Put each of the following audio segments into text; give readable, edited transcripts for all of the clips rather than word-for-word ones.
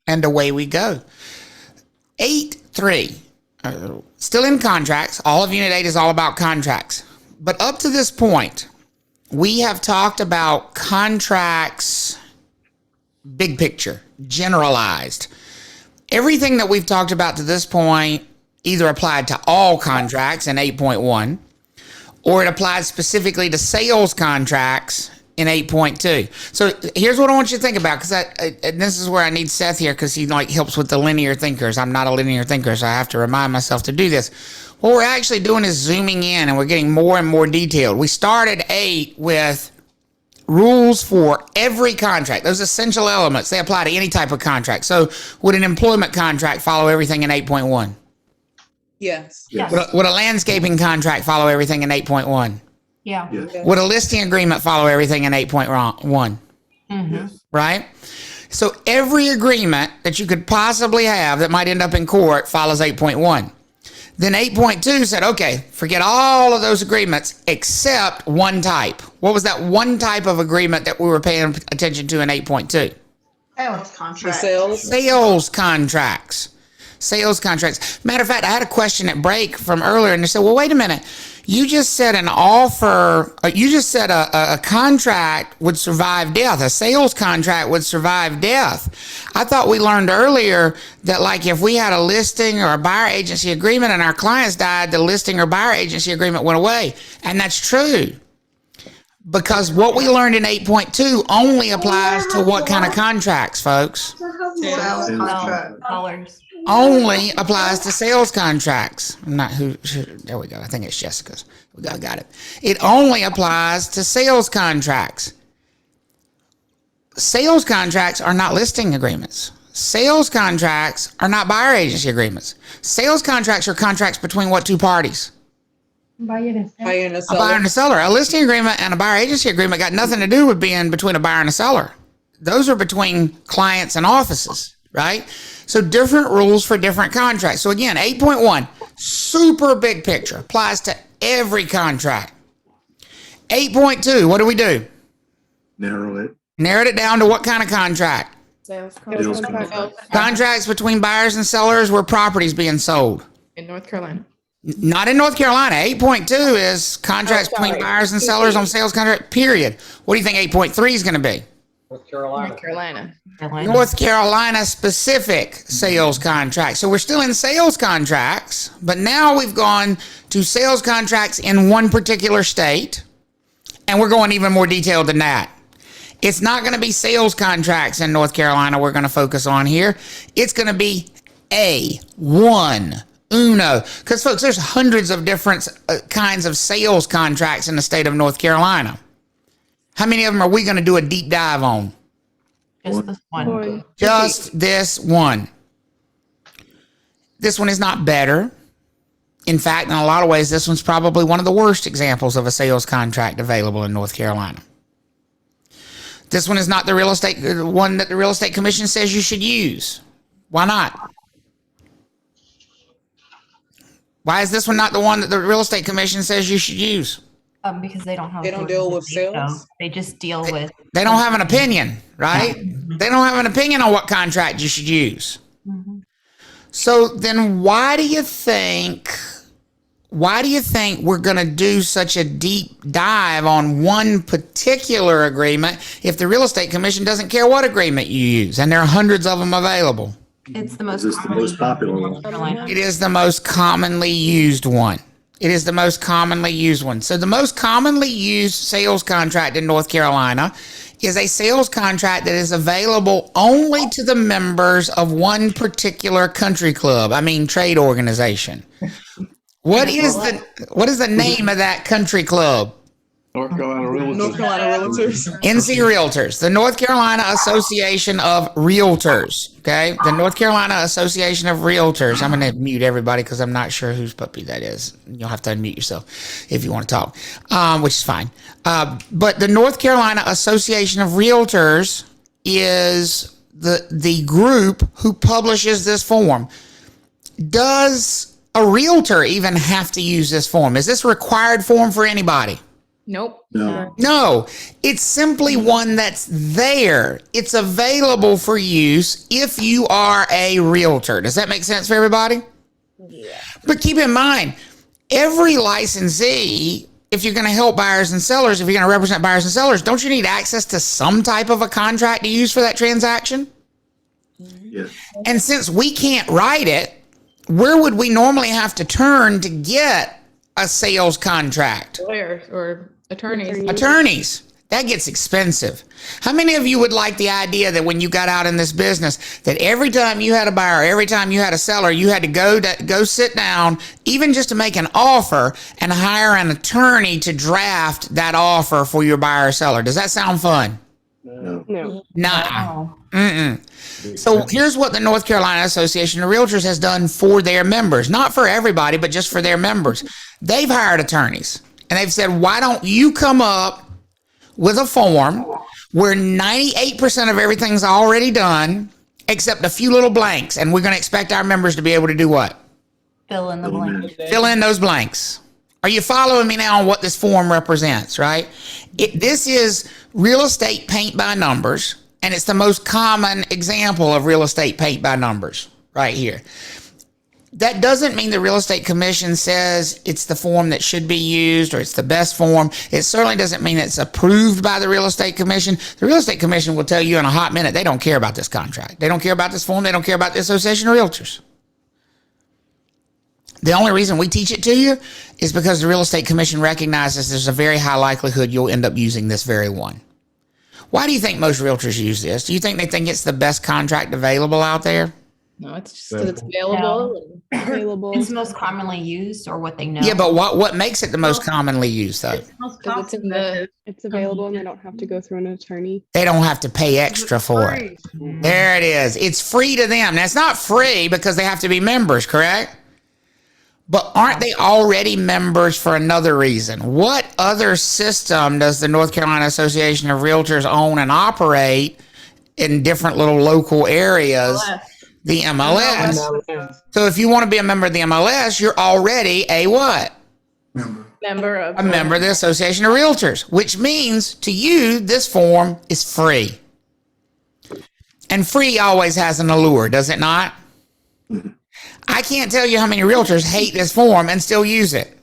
And away we go. 8.3, still in contracts. All of Unit 8 is all about contracts. But up to this point, we have talked about contracts, big picture, generalized. Everything that we've talked about to this point either applied to all contracts in 8.1, or it applied specifically to sales contracts in 8.2. So here's what I want you to think about, because and this is where I need Seth here, because he helps with the linear thinkers. I'm not a linear thinker, so I have to remind myself to do this. What we're actually doing is zooming in, and we're getting more and more detailed. We started 8 with rules for every contract. Those essential elements, they apply to any type of contract. So would an employment contract follow everything in 8.1? Yes. Would a landscaping contract follow everything in 8.1? Yeah. Yes. Would a listing agreement follow everything in 8.1? Yes. Right? So every agreement that you could possibly have that might end up in court follows 8.1. Then 8.2 said, okay, forget all of those agreements except one type. What was that one type of agreement that we were paying attention to in 8.2? Sales contract. Sales contracts. Sales contracts. Matter of fact, I had a question at break from earlier, and they said, well, wait a minute. You just said an offer, you just said a contract would survive death. A sales contract would survive death. I thought we learned earlier that, like, if we had a listing or a buyer agency agreement and our clients died, the listing or buyer agency agreement went away. And that's true. Because what we learned in 8.2 only applies to what kind of contracts, folks? Sales contract. Colors. Only applies to sales contracts. There we go. I think it's Jessica's. I got it. It only applies to sales contracts. Sales contracts are not listing agreements. Sales contracts are not buyer agency agreements. Sales contracts are contracts between what two parties? Buyer and A buyer and a seller. A listing agreement and a buyer agency agreement got nothing to do with being between a buyer and a seller. Those are between clients and offices, right? So different rules for different contracts. So again, 8.1, super big picture, applies to every contract. 8.2, what do? Narrowed it down to what kind of contract? Sales contract. Contracts between buyers and sellers where property's being sold. in North Carolina. Not in North Carolina. 8.2 is contracts between buyers and sellers on sales contract, period. What do you think 8.3 is going to be? North Carolina. North Carolina. North Carolina specific sales contracts. So we're still in sales contracts, but now we've gone to sales contracts in one particular state, and we're going even more detailed than that. It's not going to be sales contracts in North Carolina we're going to focus on here. It's going to be A1. Uno. Because, folks, there's hundreds of different kinds of sales contracts in the state of North Carolina. How many of them are we going to do a deep dive on? Just this one. Just this one. This one is not better. In fact, in a lot of ways, this one's probably one of the worst examples of a sales contract available in North Carolina. This one is not the real estate one that the Real Estate Commission says you should use. Why not? Why is this one not the one that the Real Estate Commission says you should use? Because they don't have. They don't deal with sales. They just deal with. They don't have an opinion, right? They don't have an opinion on what contract you should use. Mm-hmm. So then why do you think we're going to do such a deep dive on one particular agreement if the Real Estate Commission doesn't care what agreement you use and there are hundreds of them available? It's the most popular one. It is the most commonly used one. It is the most commonly used one. So the most commonly used sales contract in North Carolina is a sales contract that is available only to the members of one particular country club. I mean, trade organization. What is the name of that country club? North Carolina Realtors. North Carolina Realtors. NC Realtors, the North Carolina Association of Realtors. Okay, the North Carolina Association of Realtors. I'm going to mute everybody because I'm not sure whose puppy that is. You'll have to unmute yourself if you want to talk, which is fine. But the North Carolina Association of Realtors is the group who publishes this form. Does a realtor even have to use this form? Is this a required form for anybody? Nope. No. No, it's simply one that's there. It's available for use if you are a realtor. Does that make sense for everybody? Yeah. But keep in mind, every licensee, if you're going to help buyers and sellers, if you're going to represent buyers and sellers, don't you need access to some type of a contract to use for that transaction? Yes. And since we can't write it, where would we normally have to turn to get a sales contract? Lawyers or attorneys. Attorneys. That gets expensive. How many of you would like the idea that when you got out in this business, that every time you had a buyer, every time you had a seller, you had to go sit down, even just to make an offer, and hire an attorney to draft that offer for your buyer or seller? Does that sound fun? No. No. Nah. So here's what the North Carolina Association of Realtors has done for their members. Not for everybody, but just for their members. They've hired attorneys. And they've said, why don't you come up with a form where 98% of everything's already done, except a few little blanks. And we're going to expect our members to be able to do what? Fill in the blank. Fill in those blanks. Are you following me now on what this form represents, right? This is real estate paint by numbers, and it's the most common example of real estate paint by numbers right here. That doesn't mean the real estate commission says it's the form that should be used or it's the best form. It certainly doesn't mean it's approved by the real estate commission. The real estate commission will tell you in a hot minute they don't care about this contract. They don't care about this form. They don't care about the Association of Realtors. The only reason we teach it to you is because the real estate commission recognizes there's a very high likelihood you'll end up using this very one. Why do you think most realtors use this? Do you think they think it's the best contract available out there? No, it's just because it's available. Available. It's most commonly used or what they know. Yeah, but what makes it the most commonly used, though? Because it's in the It's available and they don't have to go through an attorney. They don't have to pay extra for it. There it is. It's free to them. Now, it's not free because they have to be members, correct? But aren't they already members for another reason? What other system does the North Carolina Association of Realtors own and operate in different little local areas? The MLS. So if you want to be a member of the MLS, you're already a what? member of A member of the Association of Realtors, which means to you, this form is free. And free always has an allure, does it not? I can't tell you how many realtors hate this form and still use it.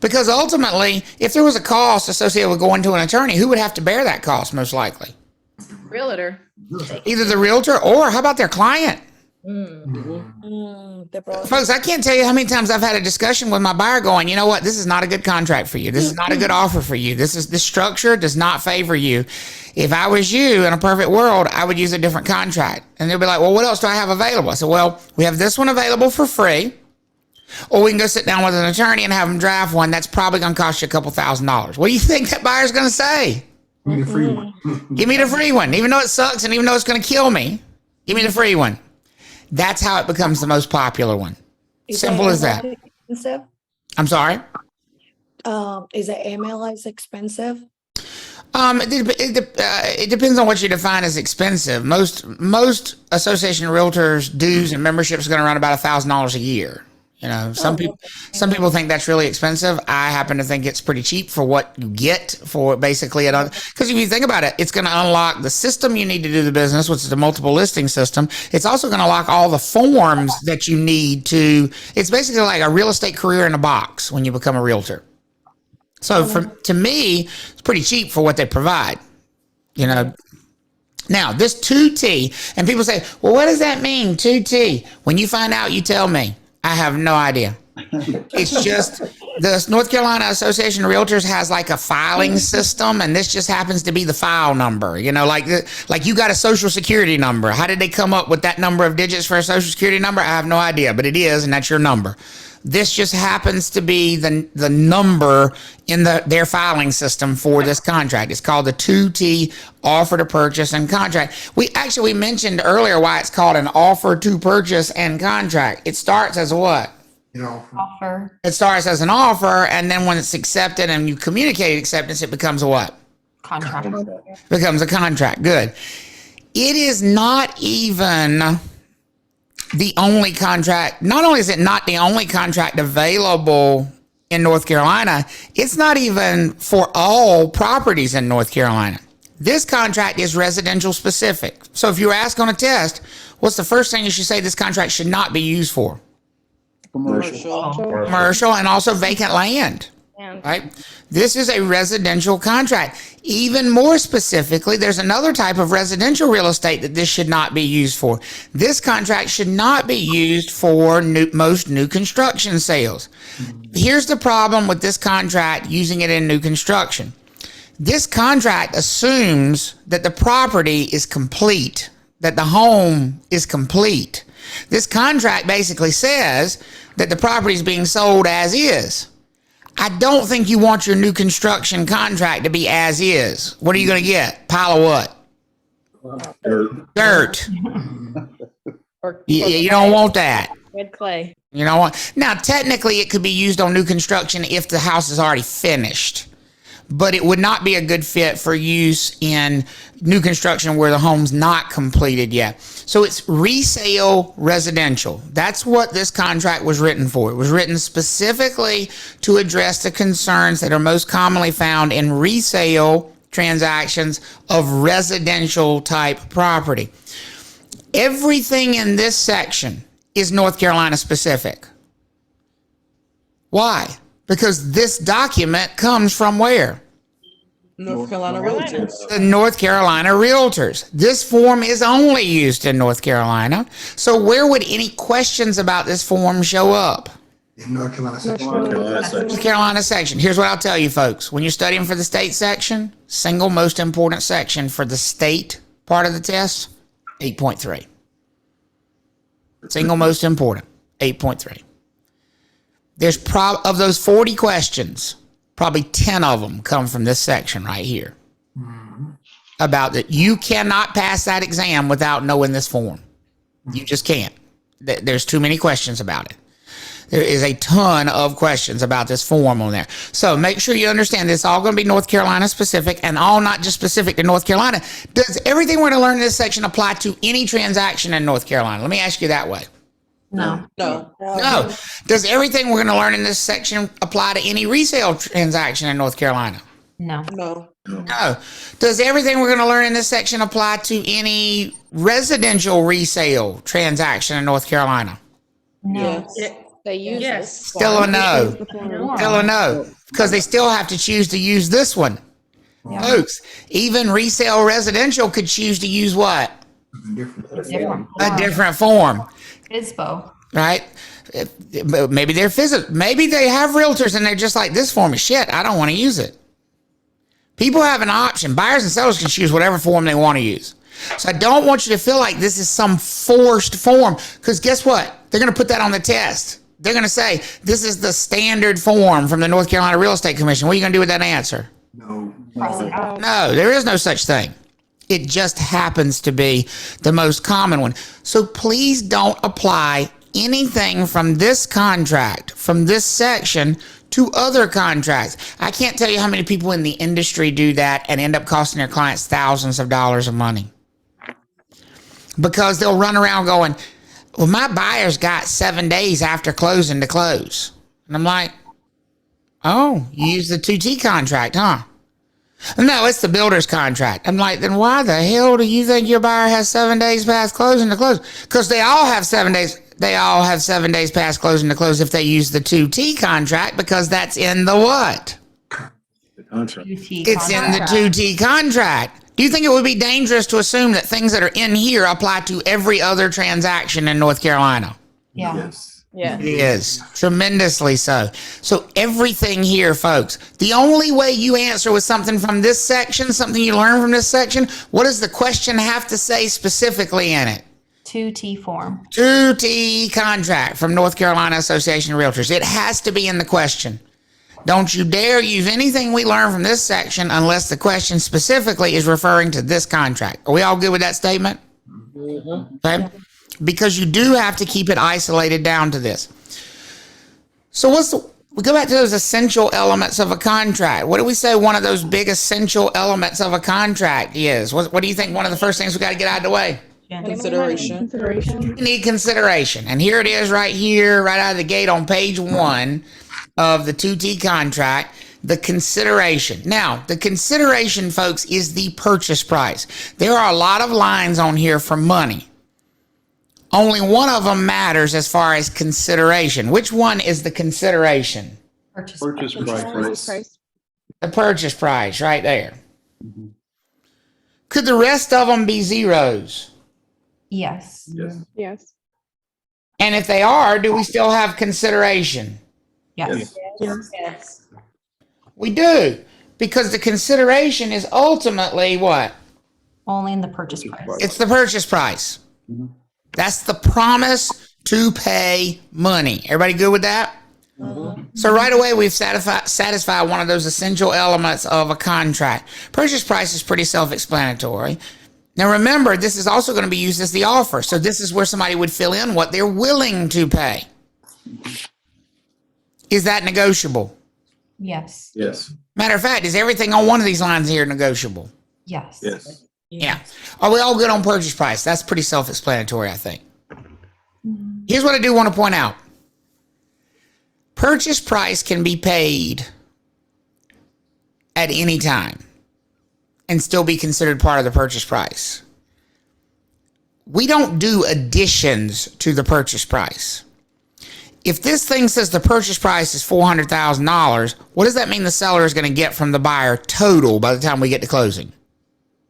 Because ultimately, if there was a cost associated with going to an attorney, who would have to bear that cost most likely? realtor. Either the realtor or how about their client? The Folks, I can't tell you how many times I've had a discussion with my buyer going, you know what, this is not a good contract for you. This is not a good offer for you. This structure does not favor you. If I was you in a perfect world, I would use a different contract. And they'll be like, well, what else do I have available? I said, well, we have this one available for free, or we can go sit down with an attorney and have them draft one that's probably going to cost you a couple $1,000s. What do you think that buyer's going to say? Give me the free one. Give me the free one. Even though it sucks and even though it's going to kill me, give me the free one. That's how it becomes the most popular one. Simple as that. Expensive? I'm sorry? Is the MLS expensive? It depends on what you define as expensive. Most Association of Realtors dues and memberships are going to run about $1,000 a year. You know, some people think that's really expensive. I happen to think it's pretty cheap for what you get for basically it. Because if you think about it, it's going to unlock the system you need to do the business, which is the multiple listing system. It's also going to lock all the forms that you need to. It's basically like a real estate career in a box when you become a realtor. So to me, it's pretty cheap for what they provide. You know. Now, this 2T, and people say, well, what does that mean, 2T? When you find out, you tell me. I have no idea. It's just the North Carolina Association of Realtors has like a filing system, and this just happens to be the file number. You know, like you got a social security number. How did they come up with that number of digits for a social security number? I have no idea, but it is, and that's your number. This just happens to be the number in their filing system for this contract. It's called the 2T offer to purchase and contract. We mentioned earlier why it's called an offer to purchase and contract. It starts as what? Offer. It starts as an offer, and then when it's accepted and you communicate acceptance, it becomes a what? Contract. It becomes a contract. Good. It is not even the only contract. Not only is it not the only contract available in North Carolina, it's not even for all properties in North Carolina. This contract is residential specific. So if you were asked on a test, what's the first thing you should say this contract should not be used for? Commercial and also vacant land. Right? This is a residential contract. Even more specifically, there's another type of residential real estate that this should not be used for. This contract should not be used for most new construction sales. Here's the problem with this contract using it in new construction. This contract assumes that the property is complete, that the home is complete. This contract basically says that the property is being sold as is. I don't think you want your new construction contract to be as is. What are you going to get? Pile of what? Dirt. You don't want that. Red clay. You know what? Now, technically, it could be used on new construction if the house is already finished. But it would not be a good fit for use in new construction where the home's not completed yet. So it's resale residential. That's what this contract was written for. It was written specifically to address the concerns that are most commonly found in resale transactions of residential type property. Everything in this section is North Carolina specific. Why? Because this document comes from where? North Carolina Realtors. The North Carolina Realtors. This form is only used in North Carolina. So where would any questions about this form show up? In North Carolina section. North Carolina section. Here's what I'll tell you, folks. When you're studying for the state section, single most important section for the state part of the test, 8.3. Single most important, 8.3. There's of those 40 questions, probably 10 of them come from this section right here. About that. You cannot pass that exam without knowing this form. You just can't. There's too many questions about it. There is a ton of questions about this form on there. So make sure you understand this all going to be North Carolina specific and all not just specific to North Carolina. Does everything we're going to learn in this section apply to any transaction in North Carolina? Let me ask you that way. No. No. Does everything we're going to learn in this section apply to any resale transaction in North Carolina? No. No. Does everything we're going to learn in this section apply to any residential resale transaction in North Carolina? No. They use this. Still a no. Still a no. Because they still have to choose to use this one. Yeah. Folks, even resale residential could choose to use what? Different. A different form. FISBO. Right? Maybe they're maybe they have realtors and they're just like, this form is shit. I don't want to use it. People have an option. Buyers and sellers can choose whatever form they want to use. So I don't want you to feel like this is some forced form, because guess what? They're going to put that on the test. They're going to say, this is the standard form from the North Carolina Real Estate Commission. What are you going to do with that answer? No. No, there is no such thing. It just happens to be the most common one. So please don't apply anything from this contract, from this section, to other contracts. I can't tell you how many people in the industry do that and end up costing their clients thousands of dollars of money. Because they'll run around going, well, my buyer's got 7 days after closing to close. And I'm like, oh, you use the 2T contract, huh? No, it's the builder's contract. I'm like, then why the hell do you think your buyer has 7 days past closing to close? Because they all have 7 days. They all have 7 days past closing to close if they use the 2T contract, because that's in the what? The contract. It's in the 2T contract. Do you think it would be dangerous to assume that things that are in here apply to every other transaction in North Carolina? Yeah. Yes. Yeah. It is. Tremendously so. So everything here, folks, the only way you answer with something from this section, something you learn from this section, what does the question have to say specifically in it? 2T form. 2T contract from North Carolina Association of Realtors. It has to be in the question. Don't you dare use anything we learn from this section unless the question specifically is referring to this contract. Are we all good with that statement? Okay. Because you do have to keep it isolated down to this. So we go back to those essential elements of a contract. What do we say one of those big essential elements of a contract is? What do you think one of the first things we got to get out of the way? Consideration. You need consideration. And here it is right here, right out of the gate on page 1. of the 2T contract, the consideration. Now, the consideration, folks, is the purchase price. There are a lot of lines on here for money. Only one of them matters as far as consideration. Which one is the consideration? Purchase Purchase price. price. The purchase price right there. Could the rest of them be zeros? Yes. Yes. Yes. And if they are, do we still have consideration? Yes. Yes. We do, because the consideration is ultimately what? Only in the purchase price. It's the purchase price. That's the promise to pay money. Everybody good with that? So right away, we've satisfied one of those essential elements of a contract. Purchase price is pretty self-explanatory. Now remember, this is also going to be used as the offer. So this is where somebody would fill in what they're willing to pay. Is that negotiable? Yes. Yes. Matter of fact, is everything on one of these lines here negotiable? Yes. Yes. Yeah. Are we all good on purchase price? That's pretty self-explanatory, I think. Here's what I do want to point out. Purchase price can be paid at any time and still be considered part of the purchase price. We don't do additions to the purchase price. If this thing says the purchase price is $400,000, what does that mean the seller is going to get from the buyer total by the time we get to closing?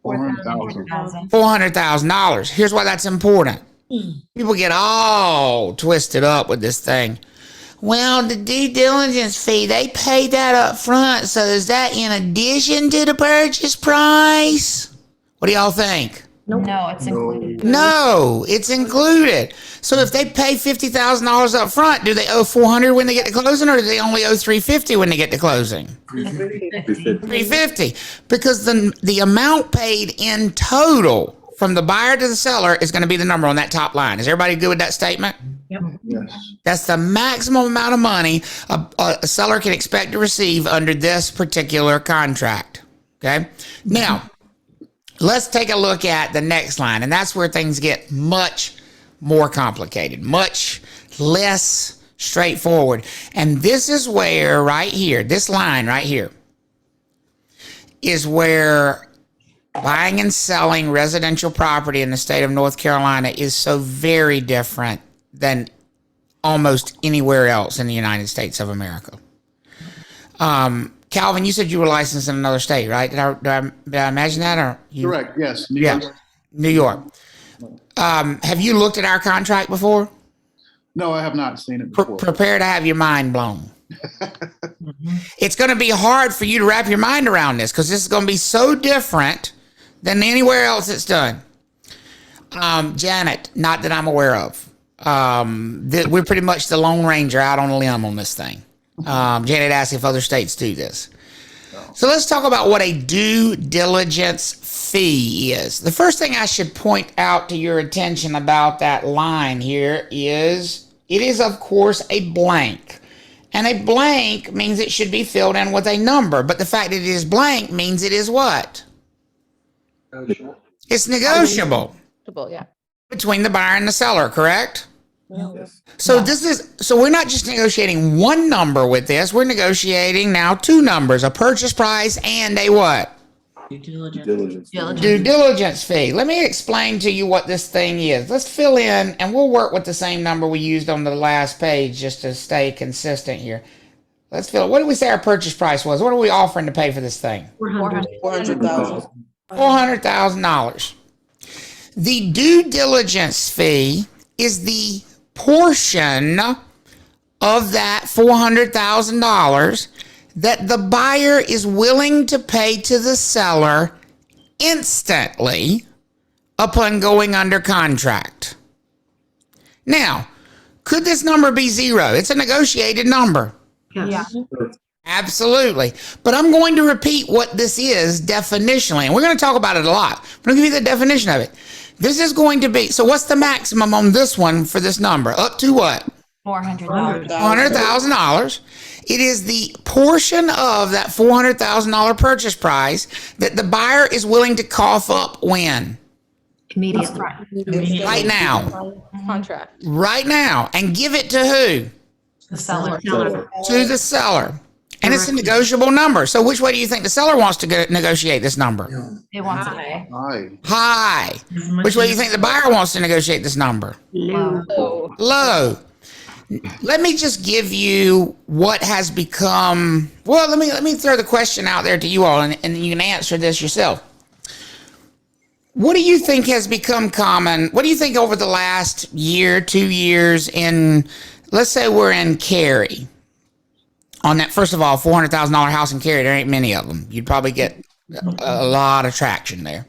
$400,000. $400,000. Here's why that's important. People get all twisted up with this thing. Well, the due diligence fee, they paid that up front. So is that in addition to the purchase price? What do y'all think? No, it's included. No, it's included. So if they pay $50,000 up front, do they owe $400 when they get to closing, or do they only owe $350 when they get to closing? $350, because the amount paid in total from the buyer to the seller is going to be the number on that top line. Is everybody good with that statement? Yes. That's the maximum amount of money a seller can expect to receive under this particular contract. Okay. Now, let's take a look at the next line, and that's where things get much more complicated, much less straightforward. And this is where right here, this line right here, is where buying and selling residential property in the state of North Carolina is so very different than almost anywhere else in the United States of America. Calvin, you said you were licensed in another state, right? Did I imagine that? Or you? Correct, yes. New Yeah, York. New York. Have you looked at our contract before? No, I have not seen it before. Prepare to have your mind blown. It's going to be hard for you to wrap your mind around this because this is going to be so different than anywhere else it's done. Janet, not that I'm aware of. We're pretty much the Lone Ranger out on a limb on this thing. Janet asked if other states do this. So let's talk about what a due diligence fee is. The first thing I should point out to your attention about that line here is it is, of course, a blank. And a blank means it should be filled in with a number. But the fact that it is blank means it is what? It's negotiable Yeah. between the buyer and the seller, correct? Yes. So we're not just negotiating one number with this, we're negotiating now two numbers, a purchase price and a what? Diligence. Due diligence fee. Let me explain to you what this thing is. Let's fill in, and we'll work with the same number we used on the last page just to stay consistent here. Let's fill. What did we say our purchase price was? What are we offering to pay for this thing? $400,000. $400,000. The due diligence fee is the portion of that $400,000 that the buyer is willing to pay to the seller instantly upon going under contract. Now, could this number be zero? It's a negotiated number. Yeah. Absolutely. But I'm going to repeat what this is definitionally, and we're going to talk about it a lot. I'm going to give you the definition of it. This is going to be, so what's the maximum on this one for this number? Up to what? $400,000. $400,000. It is the portion of that $400,000 purchase price that the buyer is willing to cough up when? Immediately. Right now. Contract. Right now. And give it to who? The seller. To the seller. And it's a negotiable number. So which way do you think the seller wants to negotiate this number? It wants it High. Aye. High. Which way do you think the buyer wants to negotiate this number? low. Oh, Low. Let me just give you what has become. Well, let me throw the question out there to you all, and you can answer this yourself. What do you think has become common? What do you think over the last year, 2 years in, let's say we're in Cary? On that, first of all, $400,000 house in Cary, there ain't many of them. You'd probably get a lot of traction there.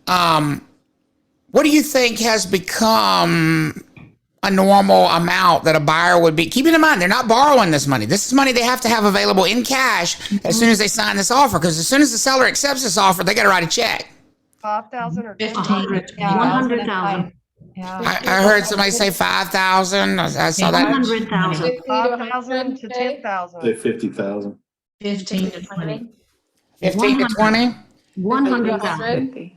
What do you think has become a normal amount that a buyer would be? Keeping in mind, they're not borrowing this money. This is money they have to have available in cash as soon as they sign this offer. Because as soon as the seller accepts this offer, they got to write a check. 5,000 or 100. Yeah, 100,000. Yeah. I heard somebody say 5,000. I saw that. 100,000. 5,000 to 10,000. Say 50,000. 15 to 20. 15 to 20. 100,000.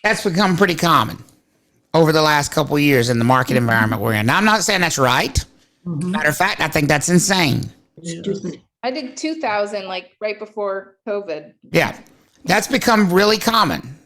That's become pretty common over the last couple of years in the market environment we're in. Now, I'm not saying that's right. Matter of fact, I think that's insane. I did 2,000 like right before COVID. Yeah, that's become really common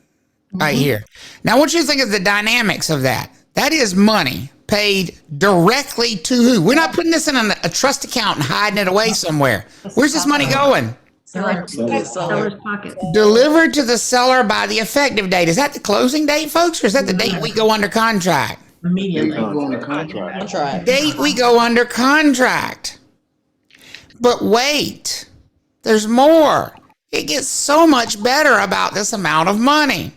right here. Now, what you think of the dynamics of that? That is money paid directly to who? We're not putting this in a trust account and hiding it away somewhere. Where's this money going? Seller's pocket. Delivered to the seller by the effective date. Is that the closing date, folks, or is that the date we go under contract? Immediately. Go on the contract. Contract. Date we go under contract. But wait, there's more. It gets so much better about this amount of money.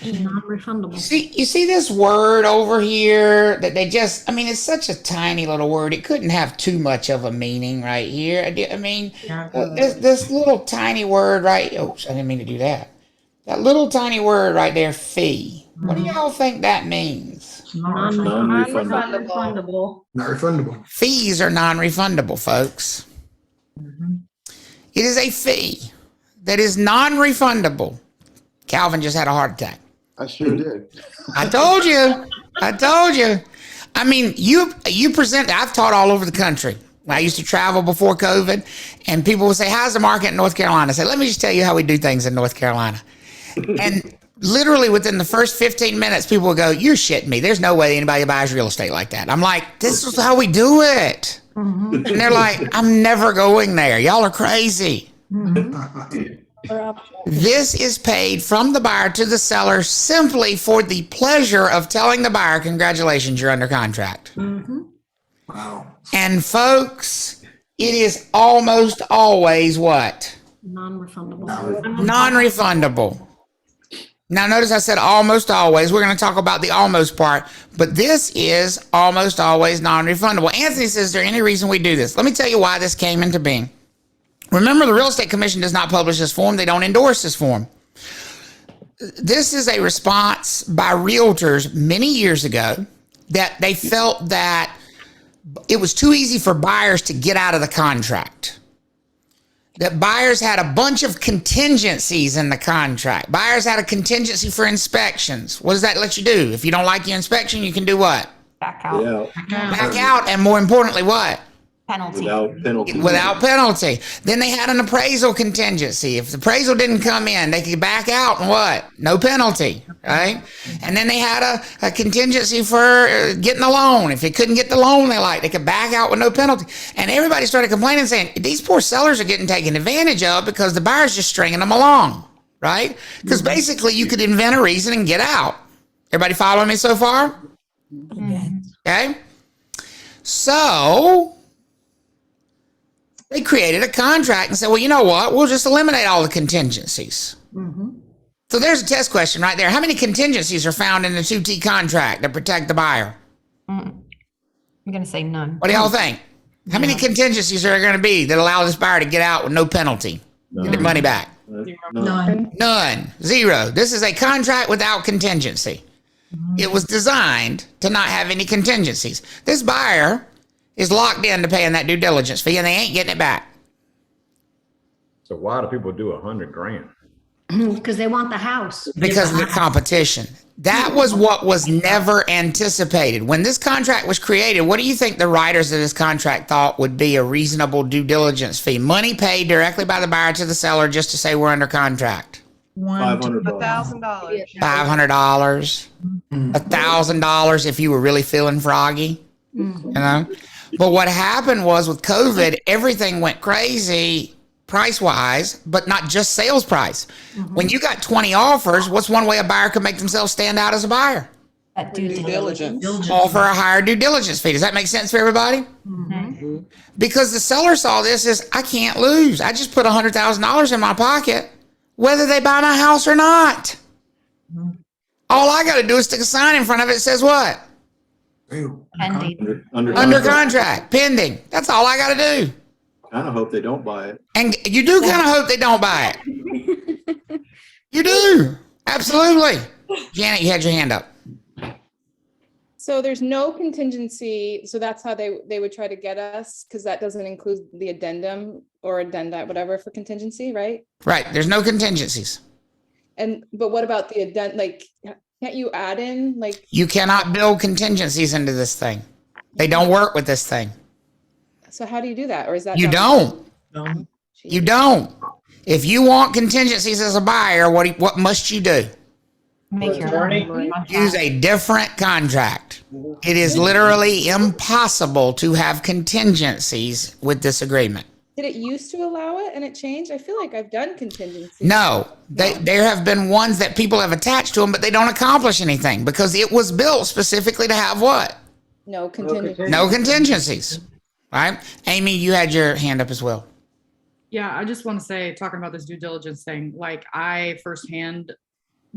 Non-refundable. You see this word over here that they just, I mean, it's such a tiny little word. It couldn't have too much of a meaning right here. I mean, this little tiny word right, oh, I didn't mean to do that. That little tiny word right there, fee. What do y'all think that means? Non-refundable. Not refundable. Fees are non-refundable, folks. It is a fee that is non-refundable. Calvin just had a heart attack. I sure did. I told you. I mean, you present, I've taught all over the country. I used to travel before COVID, and people would say, how's the market in North Carolina? I said, let me just tell you how we do things in North Carolina. And literally within the first 15 minutes, people would go, you're shitting me. There's no way anybody buys real estate like that. I'm like, this is how we do it. And they're like, I'm never going there. Y'all are crazy. This is paid from the buyer to the seller simply for the pleasure of telling the buyer, congratulations, you're under contract. Wow. And folks, it is almost always what? Non-refundable. Non-refundable. Now, notice I said almost always. We're going to talk about the almost part, but this is almost always non-refundable. Anthony says, is there any reason we do this? Let me tell you why this came into being. Remember, the Real Estate Commission does not publish this form. They don't endorse this form. This is a response by realtors many years ago that they felt that it was too easy for buyers to get out of the contract. That buyers had a bunch of contingencies in the contract. Buyers had a contingency for inspections. What does that let you do? If you don't like your inspection, you can do what? Back out. Yeah. Back out, and more importantly, what? Penalty. Without penalty. Without penalty. Then they had an appraisal contingency. If the appraisal didn't come in, they could back out and what? No penalty, right? And then they had a contingency for getting a loan. If they couldn't get the loan they could back out with no penalty. And everybody started complaining, saying, these poor sellers are getting taken advantage of because the buyer's just stringing them along, right? Because basically you could invent a reason and get out. Everybody following me so far? Okay. So they created a contract and said, well, you know what? We'll just eliminate all the contingencies. So there's a test question right there. How many contingencies are found in the 2T contract that protect the buyer? I'm going to say none. What do y'all think? How many contingencies are there going to be that allow this buyer to get out with no penalty? Get their money back? None. None. Zero. This is a contract without contingency. It was designed to not have any contingencies. This buyer is locked into paying that due diligence fee, and they ain't getting it back. So why do people do $100,000? Because they want the house. Because of the competition. That was what was never anticipated. When this contract was created, what do you think the writers of this contract thought would be a reasonable due diligence fee? Money paid directly by the buyer to the seller just to say we're under contract. $500. $1,000. $500, $1,000 if you were really feeling froggy, you know? But what happened was with COVID, everything went crazy price-wise, but not just sales price. When you got 20 offers, what's one way a buyer could make themselves stand out as a buyer? That due Due diligence. diligence. Offer a higher due diligence fee. Does that make sense for everybody? Because the seller saw this as, I can't lose. I just put $100,000 in my pocket, whether they buy my house or not. All I got to do is stick a sign in front of it that says what? Pending. Under contract, pending. That's all I got to do. Kind of hope they don't buy it. And you do kind of hope they don't buy it. You do. Absolutely. Janet, you had your hand up. So there's no contingency. So that's how they would try to get us, because that doesn't include the addendum or addenda, whatever, for contingency, right? Right. There's no contingencies. But what about the addend, like, can't you add in, like, You cannot build contingencies into this thing. They don't work with this thing. so how do you do that? Or is that? You done- don't. You don't. If you want contingencies as a buyer, what must you do? Make your own. Use a different contract. It is literally impossible to have contingencies with this agreement. Did it used to allow it and it changed? I feel like I've done contingency. No, there have been ones that people have attached to them, but they don't accomplish anything because it was built specifically to have what? No contingency. No contingencies. Right? Amy, you had your hand up as well. Yeah, I just want to say, talking about this due diligence thing, like I firsthand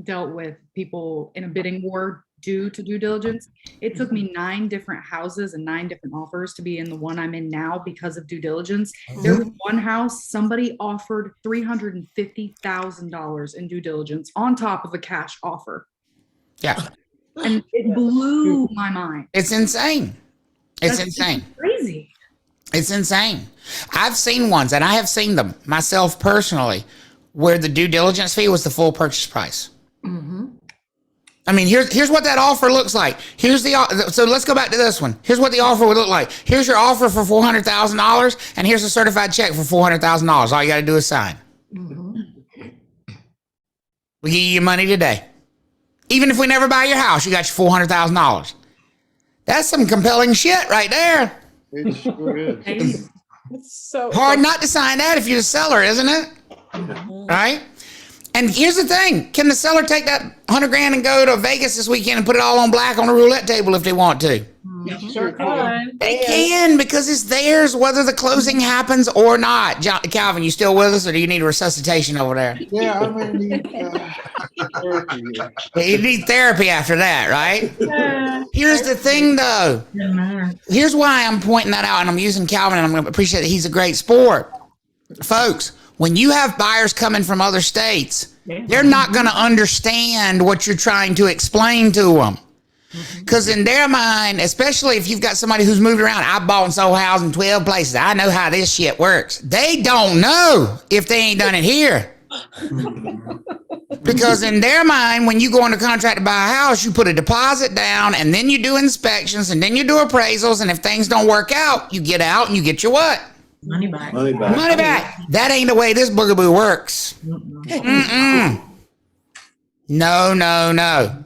dealt with people in a bidding war due to due diligence. It took me 9 different houses and 9 different offers to be in the one I'm in now because of due diligence. There was one house, somebody offered $350,000 in due diligence on top of a cash offer. Yeah. And it blew my mind. It's insane. It's That's insane. Crazy. It's insane. I've seen ones, and I have seen them myself personally, where the due diligence fee was the full purchase price. I mean, here's what that offer looks like. So let's go back to this one. Here's what the offer would look like. Here's your offer for $400,000, and here's a certified check for $400,000. All you got to do is sign. We give you your money today. Even if we never buy your house, you got your $400,000. That's some compelling shit right there. It sure is. It's so Hard not to sign that if you're the seller, isn't it? Right? And here's the thing. Can the seller take that $100,000 and go to Vegas this weekend and put it all on black on a roulette table if they want to? Sure can. They can, because it's theirs whether the closing happens or not. Calvin, you still with us, or do you need a resuscitation over there? Yeah, I may need therapy. You need therapy after that, right? Here's the thing, though. Here's why I'm pointing that out, and I'm using Calvin, and I'm going to appreciate that he's a great sport. Folks, when you have buyers coming from other states, they're not going to understand what you're trying to explain to them. Because in their mind, especially if you've got somebody who's moved around, I bought and sold houses in 12 places. I know how this shit works. They don't know if they ain't done it here. Because in their mind, when you go under contract to buy a house, you put a deposit down, and then you do inspections, and then you do appraisals, and if things don't work out, you get out and you get your what? Money back. Money back. That ain't the way this boogaboo works. Mm-mm. No.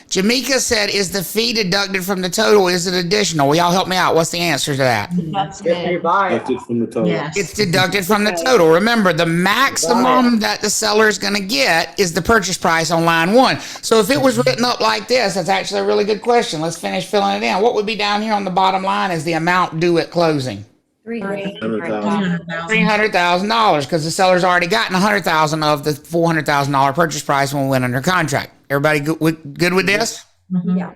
Jamaica said, is the fee deducted from the total? Is it additional? Will y'all help me out? What's the answer to that? That's If you good. buy it. Deducted from the total. It's deducted from the total. Remember, the maximum that the seller is going to get is the purchase price on line 1. So if it was written up like this, that's actually a really good question. Let's finish filling it in. What would be down here on the bottom line is the amount due at closing. $300,000, because the seller's already gotten $100,000 of the $400,000 purchase price when we went under contract. Everybody good with this? Yeah.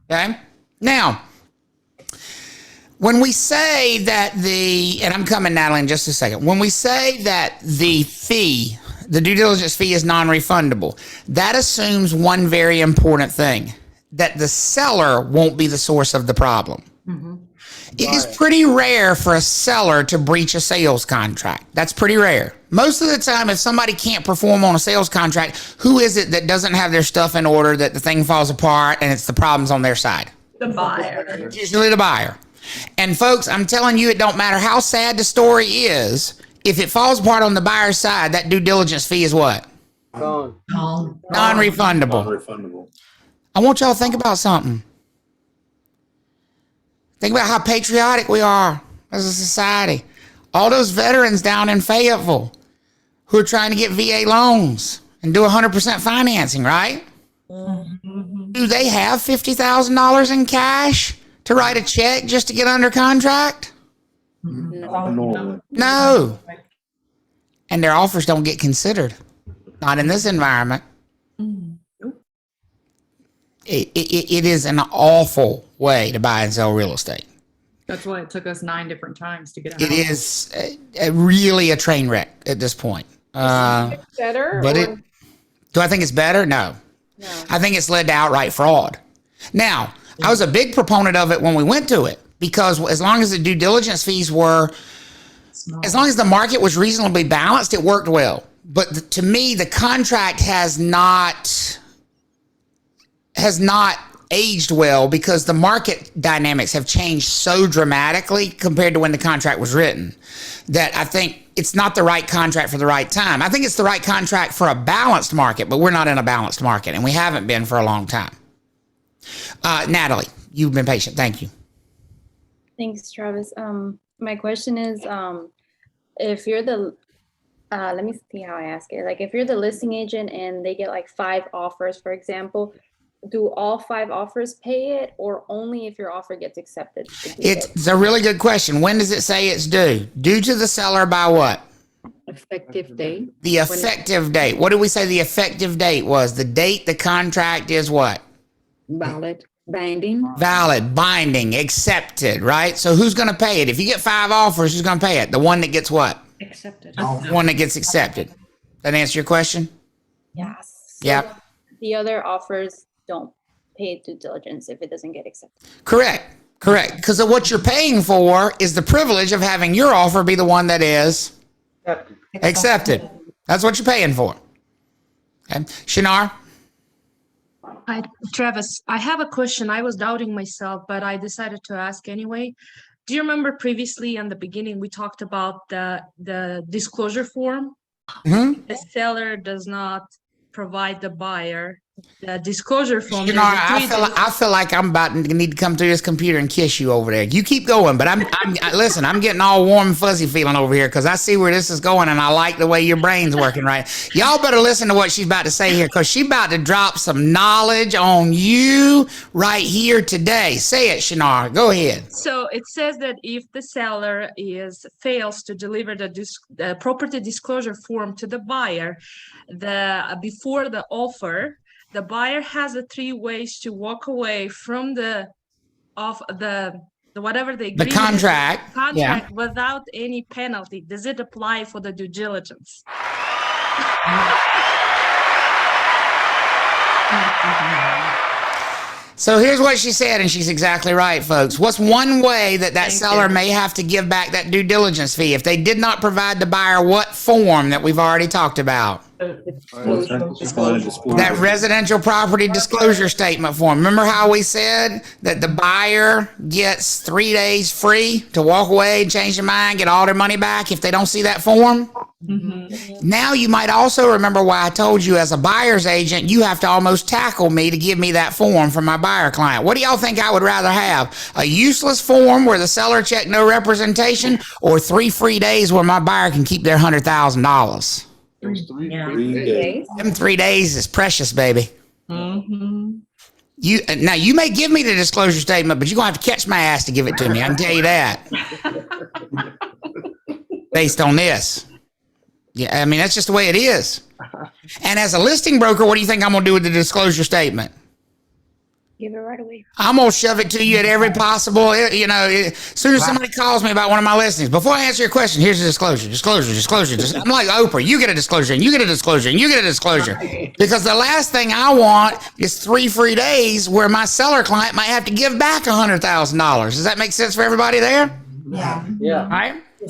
Okay. Now, when we say that and I'm coming, Natalie, in just a second. When we say that the due diligence fee is non-refundable, that assumes one very important thing, that the seller won't be the source of the problem. It is pretty rare for a seller to breach a sales contract. That's pretty rare. Most of the time, if somebody can't perform on a sales contract, who is it that doesn't have their stuff in order, that the thing falls apart and it's the problems on their side? The buyer. It's usually the buyer. And folks, I'm telling you, it don't matter how sad the story is. If it falls apart on the buyer's side, that due diligence fee is what? Non-refundable. Non-refundable. I want y'all to think about something. Think about how patriotic we are as a society. All those veterans down in Fayetteville who are trying to get VA loans and do 100% financing, right? Mm-hmm. Do they have $50,000 in cash to write a check just to get under contract? No. And their offers don't get considered. Not in this environment. It is an awful way to buy and sell real estate. That's why it took us 9 different times to get out. It is really a train wreck at this point. Better? But do I think it's better? No. I think it's led to outright fraud. Now, I was a big proponent of it when we went to it, because as long as the due diligence fees were, as long as the market was reasonably balanced, it worked well. But to me, the contract has not aged well, because the market dynamics have changed so dramatically compared to when the contract was written, that I think it's not the right contract for the right time. I think it's the right contract for a balanced market, but we're not in a balanced market, and we haven't been for a long time. Natalie, you've been patient. Thank you. Thanks, Travis. My question is, if you're the, let me see how I ask it. Like, if you're the listing agent and they get like 5 offers, for example, do all 5 offers pay it, or only if your offer gets accepted? It's a really good question. When does it say it's due? Due to the seller by what? Effective date. The effective date. What did we say the effective date was? The date the contract is what? Valid. Binding. Valid, binding, accepted, right? So who's going to pay it? If you get 5 offers, who's going to pay it? The one that gets what? Accepted. The one that gets accepted. That answer your question? Yes. So Yeah. The other offers don't pay due diligence if it doesn't get accepted. Correct. Because what you're paying for is the privilege of having your offer be the one that is accepted. That's what you're paying for. Okay. Shinar? Hi, Travis. I have a question. I was doubting myself, but I decided to ask anyway. Do you remember previously in the beginning, we talked about the disclosure form? Mm-hmm. The seller does not provide the buyer the disclosure form. Shinar, I feel like I'm about to need to come through this computer and kiss you over there. You keep going, but listen, I'm getting all warm and fuzzy feeling over here, because I see where this is going, and I like the way your brain's working right. Y'all better listen to what she's about to say here, because she's about to drop some knowledge on you right here today. Say it, Shinar. Go ahead. So it says that if the seller fails to deliver the property disclosure form to the buyer before the offer, the buyer has 3 ways to walk away from the whatever the agreement, contract without any penalty. Does it apply for the due diligence? So here's what she said, and she's exactly right, folks. What's one way that seller may have to give back that due diligence fee if they did not provide the buyer what form that we've already talked about? That residential property disclosure statement form. Remember how we said that the buyer gets 3 days free to walk away, change their mind, get all their money back if they don't see that form? Mm-hmm. Now you might also remember why I told you, as a buyer's agent, you have to almost tackle me to give me that form from my buyer client. What do y'all think I would rather have? A useless form where the seller checked no representation, or 3 free days where my buyer can keep their $100,000? 3 days. Them 3 days is precious, baby. Mm-hmm. Now you may give me the disclosure statement, but you're gonna have to catch my ass to give it to me. I can tell you that. Based on this. Yeah, I mean, that's just the way it is. And as a listing broker, what do you think I'm gonna do with the disclosure statement? Give it right away. I'm gonna shove it to you at every possible, as soon as somebody calls me about one of my listings, before I answer your question, here's a disclosure. I'm like Oprah, you get a disclosure, and you get a disclosure, and you get a disclosure. Because the last thing I want is 3 free days where my seller client might have to give back $100,000. Does that make sense for everybody there? Yeah. Yeah. All right. The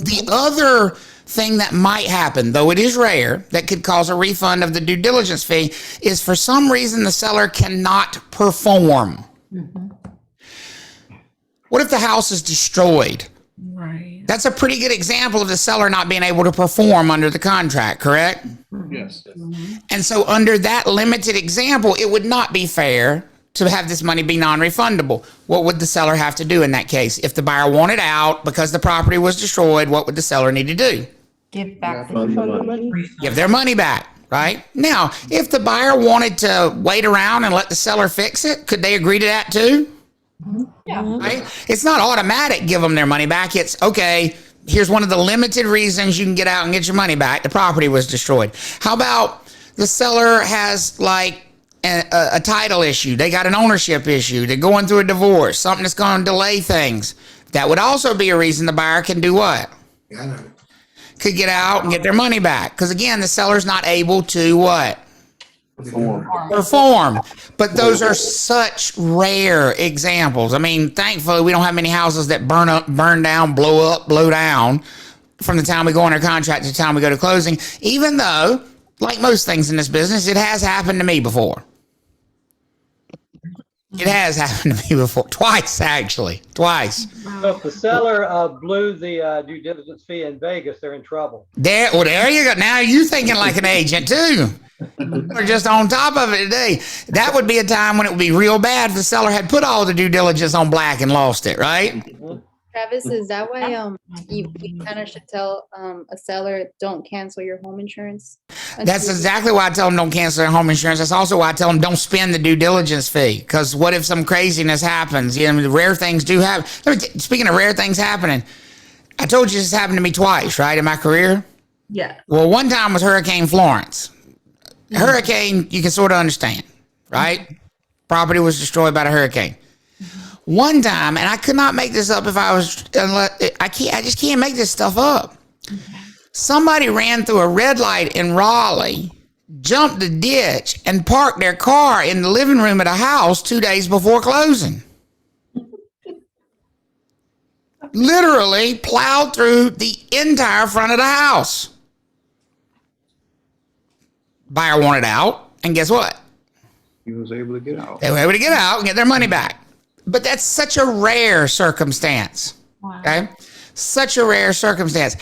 The other thing that might happen, though it is rare, that could cause a refund of the due diligence fee is for some reason the seller cannot perform. What if the house is destroyed? Right. That's a pretty good example of the seller not being able to perform under the contract, correct? Yes. And so under that limited example, it would not be fair to have this money be non-refundable. What would the seller have to do in that case? If the buyer wanted out because the property was destroyed, what would the seller need to do? Give back Refund the the money. Give their money back, right? Now, if the buyer wanted to wait around and let the seller fix it, could they agree to that too? Yeah. Right? It's not automatic give them their money back. It's, okay, here's one of the limited reasons you can get out and get your money back. The property was destroyed. How about the seller has like a title issue? They got an ownership issue. They're going through a divorce, something that's going to delay things. That would also be a reason the buyer can do what? Could get out and get their money back. Because again, the seller's not able to what? Perform. But those are such rare examples. I mean, thankfully, we don't have many houses that burn up, burn down, blow up, blow down from the time we go under contract to the time we go to closing. Even though, like most things in this business, it has happened to me before. It has happened to me before. Twice, actually. Twice. So if the seller blew the due diligence fee in Vegas, they're in trouble. There you go. Now you thinking like an agent too. We're just on top of it today. That would be a time when it would be real bad if the seller had put all the due diligence on black and lost it, right? Travis, is that why you kind of should tell a seller don't cancel your home insurance? That's exactly why I tell them don't cancel their home insurance. That's also why I tell them don't spend the due diligence fee. Because what if some craziness happens? Rare things do happen. Speaking of rare things happening, I told you this happened to me twice, right, in my career? Yeah. Well, one time was Hurricane Florence. Hurricane, you can sort of understand, right? Property was destroyed by the hurricane. One time, and I could not make this up if I was, I just can't make this stuff up. Somebody ran through a red light in Raleigh, jumped the ditch, and parked their car in the living room of the house 2 days before closing. Literally plowed through the entire front of the house. Buyer wanted out, and guess what? He was able to get out. They were able to get out and get their money back. But that's such a rare circumstance. Wow. Okay? Such a rare circumstance.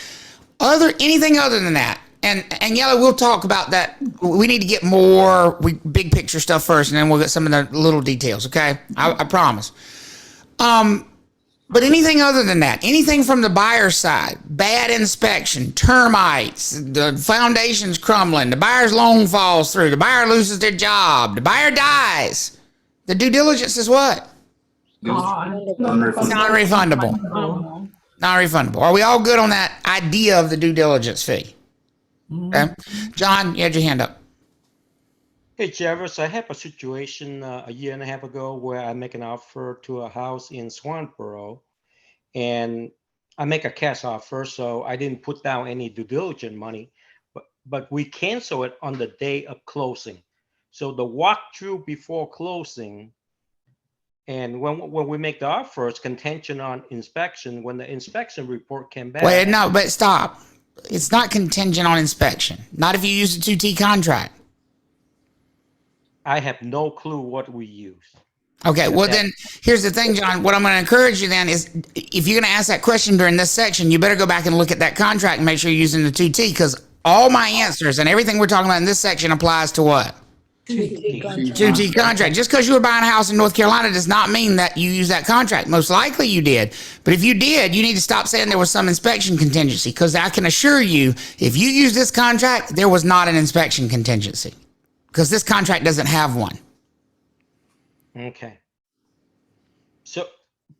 Anything other than that. And Yellow, we'll talk about that. We need to get more big picture stuff first, and then we'll get some of the little details, okay? I promise. But anything other than that, anything from the buyer's side, bad inspection, termites, the foundation's crumbling, the buyer's loan falls through, the buyer loses their job, the buyer dies. The due diligence is what? Non-refundable. Non-refundable. Are we all good on that idea of the due diligence fee? Okay. John, you had your hand up. Hey, Jarvis, I have a situation a year and a half ago where I make an offer to a house in Swansboro, and I make a cash offer, so I didn't put down any due diligence money, but we cancel it on the day of closing. So the walkthrough before closing, and when we make the offer, it's contingent on inspection. When the inspection report came back. Wait, no, but stop. It's not contingent on inspection. Not if you use a 2T contract. I have no clue what we use. Okay, well then, here's the thing, John. What I'm going to encourage you then is, if you're going to ask that question during this section, you better go back and look at that contract and make sure you're using the 2T, because all my answers and everything we're talking about in this section applies to what? 2T contract. Just because you were buying a house in North Carolina does not mean that you use that contract. Most likely you did. But if you did, you need to stop saying there was some inspection contingency, because I can assure you, if you use this contract, there was not an inspection contingency, because this contract doesn't have one. Okay. So,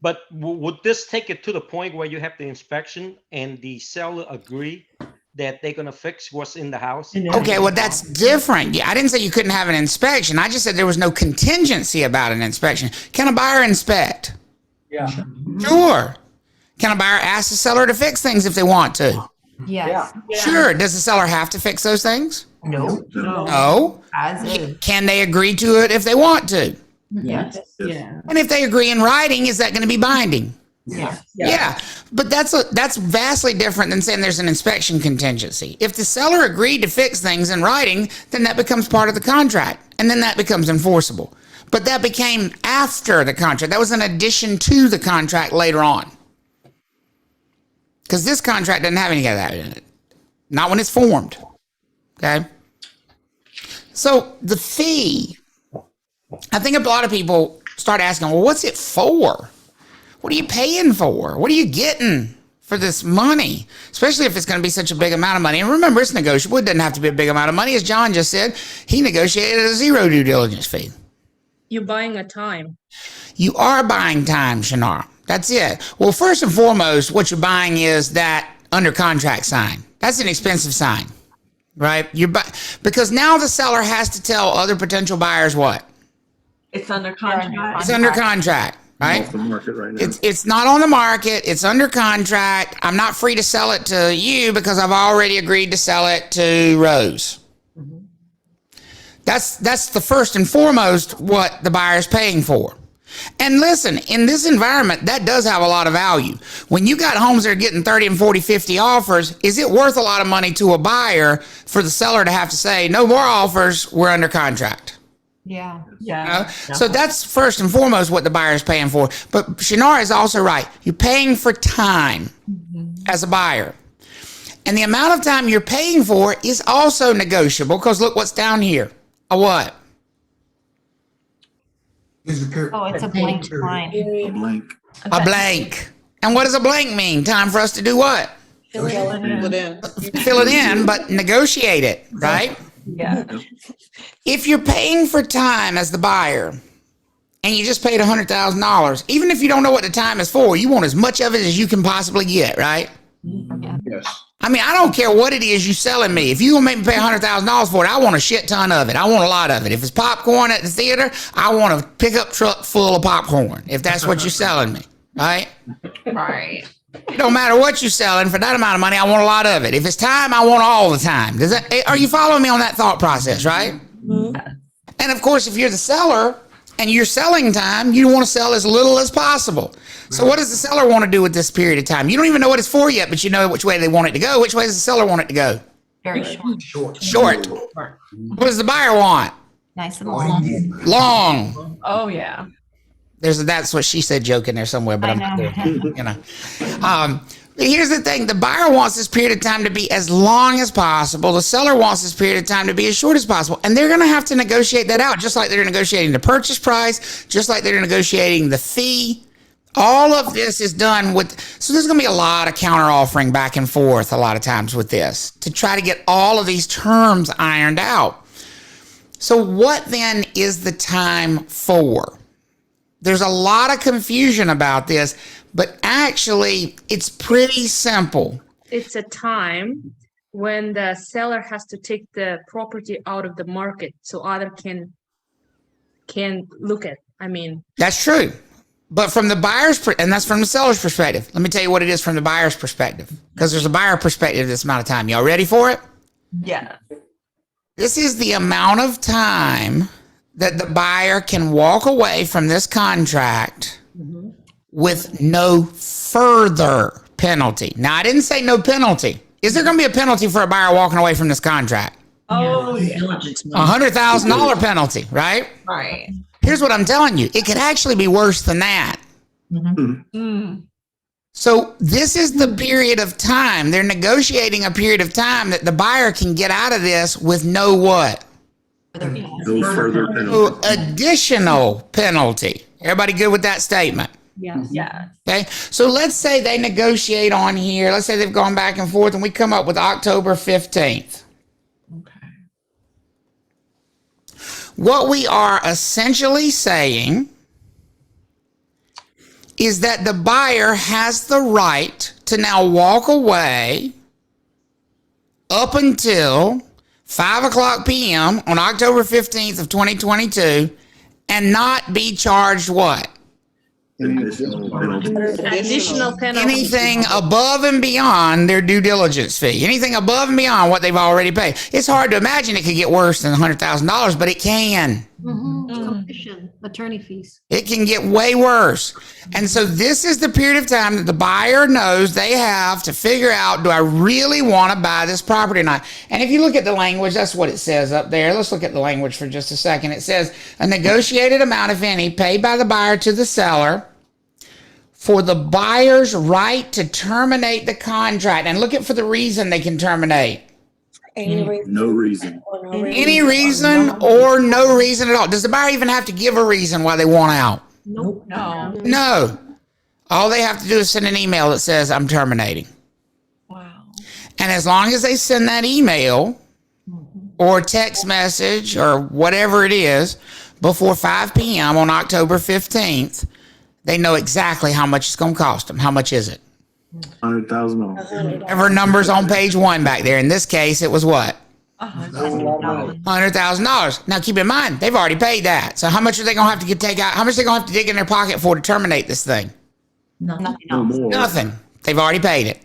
but would this take it to the point where you have the inspection and the seller agree that they're gonna fix what's in the house. Okay, well, that's different. Yeah, I didn't say you couldn't have an inspection. I just said there was no contingency about an inspection. Can a buyer inspect? Yeah. Sure. Can a buyer ask the seller to fix things if they want to? Yes. Sure. Does the seller have to fix those things? No. No. As is. Can they agree to it if they want to? Yes. Yeah. And if they agree in writing, is that going to be binding? Yes. Yeah, but that's vastly different than saying there's an inspection contingency. If the seller agreed to fix things in writing, then that becomes part of the contract, and then that becomes enforceable. But that became after the contract. That was an addition to the contract later on. Because this contract doesn't have any of that in it. Not when it's formed. Okay? So the fee, I think a lot of people start asking, well, what's it for? What are you paying for? What are you getting for this money? Especially if it's going to be such a big amount of money. And remember, it's negotiable. It doesn't have to be a big amount of money. As John just said, he negotiated a 0 due diligence fee. You're buying a time. You are buying time, Shannara. That's it. Well, first and foremost, what you're buying is that under contract sign. That's an expensive sign, right? Because now the seller has to tell other potential buyers what? It's under contract. It's under contract. Right? Off the market right now. It's not on the market. It's under contract. I'm not free to sell it to you because I've already agreed to sell it to Rose. Mm-hmm. That's the first and foremost what the buyer's paying for. And listen, in this environment, that does have a lot of value. When you got homes that are getting 30 and 40, 50 offers, is it worth a lot of money to a buyer for the seller to have to say, no more offers, we're under contract? Yeah. Yeah. So that's first and foremost what the buyer is paying for. But Shannara is also right. You're paying for time as a buyer. And the amount of time you're paying for is also negotiable because look what's down here. A what? Oh, it's a blank line. A blank. A blank. And what does a blank mean? Time for us to do what? Fill it in. Fill it in, but negotiate it, right? Yeah. If you're paying for time as the buyer and you just paid $100,000, even if you don't know what the time is for, you want as much of it as you can possibly get, right? Yes. I mean, I don't care what it is you're selling me. If you're going to make me pay $100,000 for it, I want a shit ton of it. I want a lot of it. If it's popcorn at the theater, I want a pickup truck full of popcorn, if that's what you're selling me, right? Right. It don't matter what you're selling. For that amount of money, I want a lot of it. If it's time, I want all the time. Are you following me on that thought process, right? Mm-hmm. And of course, if you're the seller and you're selling time, you want to sell as little as possible. So what does the seller want to do with this period of time? You don't even know what it's for yet, but you know which way they want it to go. Which way does the seller want it to go? Very short. Short. What does the buyer want? Nice and long. Long. Oh, yeah. That's what she said joke in there somewhere, but I'm not doing it, you know. But here's the thing. The buyer wants this period of time to be as long as possible. The seller wants this period of time to be as short as possible. And they're going to have to negotiate that out, just like they're negotiating the purchase price, just like they're negotiating the fee. All of this is done with, so there's going to be a lot of counter offering back and forth a lot of times with this to try to get all of these terms ironed out. So what then is the time for? There's a lot of confusion about this, but actually it's pretty simple. It's a time when the seller has to take the property out of the market so other can look at. I mean, that's true. But from the buyer's, and that's from the seller's perspective. Let me tell you what it is from the buyer's perspective, because there's a buyer perspective this amount of time. Y'all ready for it? Yeah. This is the amount of time that the buyer can walk away from this contract with no further penalty. Now, I didn't say no penalty. Is there going to be a penalty for a buyer walking away from this contract? Oh, yeah. $100,000 penalty, right? Right. Here's what I'm telling you. It could actually be worse than that. So this is the period of time. They're negotiating a period of time that the buyer can get out of this with no what? No further penalty. No additional penalty. Everybody good with that statement? Yes. Yeah. Okay. So let's say they negotiate on here. Let's say they've gone back and forth and we come up with October 15th. Okay. What we are essentially saying is that the buyer has the right to now walk away up until 5:00 p.m. on October 15th of 2022 and not be charged what? Additional penalty. Additional penalty. Anything above and beyond their due diligence fee. Anything above and beyond what they've already paid. It's hard to imagine it could get worse than $100,000, but it can. Commission, attorney fees. It can get way worse. And so this is the period of time that the buyer knows they have to figure out, do I really want to buy this property or not? And if you look at the language, that's what it says up there. Let's look at the language for just a second. It says a negotiated amount, if any, paid by the buyer to the seller for the buyer's right to terminate the contract. And look at for the reason they can terminate. No reason. Any reason or no reason at all. Does the buyer even have to give a reason why they want out? Nope. No. No. All they have to do is send an email that says, I'm terminating. Wow. And as long as they send that email or text message or whatever it is before 5 p.m. on October 15th, they know exactly how much it's going to cost them. How much is it? $100,000. Whatever numbers on page 1 back there. In this case, it was what? $100,000. Now keep in mind, they've already paid that. So how much are they going to have to take out? How much are they going to have to dig in their pocket for to terminate this thing? Nothing No else. more. Nothing. They've already paid it.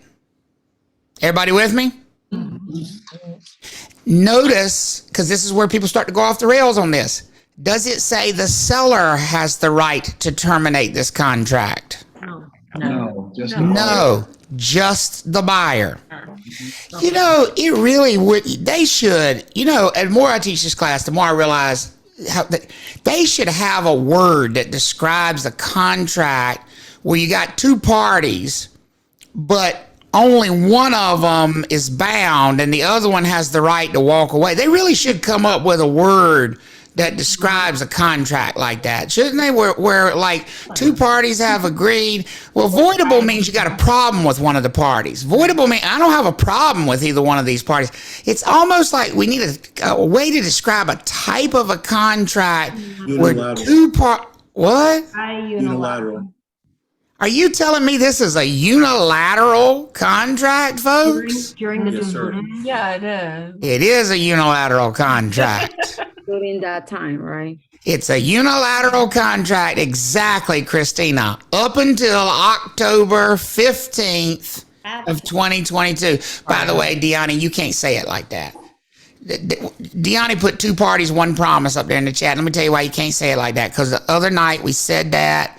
Everybody with me? Notice, because this is where people start to go off the rails on this. Does it say the seller has the right to terminate this contract? No, just No, just the buyer. You know, it really would. They should, you know, and the more I teach this class, the more I realize how they should have a word that describes a contract where you got two parties, but only one of them is bound and the other one has the right to walk away. They really should come up with a word that describes a contract like that, shouldn't they? Where like two parties have agreed. Well, voidable means you got a problem with one of the parties. Voidable means I don't have a problem with either one of these parties. It's almost like we need a way to describe a type of a contract where what? Unilateral. Are you telling me this is a unilateral contract, folks? During the Yes, sir. Yeah, it is. It is a unilateral contract. During that time, right? It's a unilateral contract, exactly, Christina, up until October 15th of 2022. By the way, Deani, you can't say it like that. Deani put two parties, one promise up there in the chat. Let me tell you why you can't say it like that. Because the other night we said that,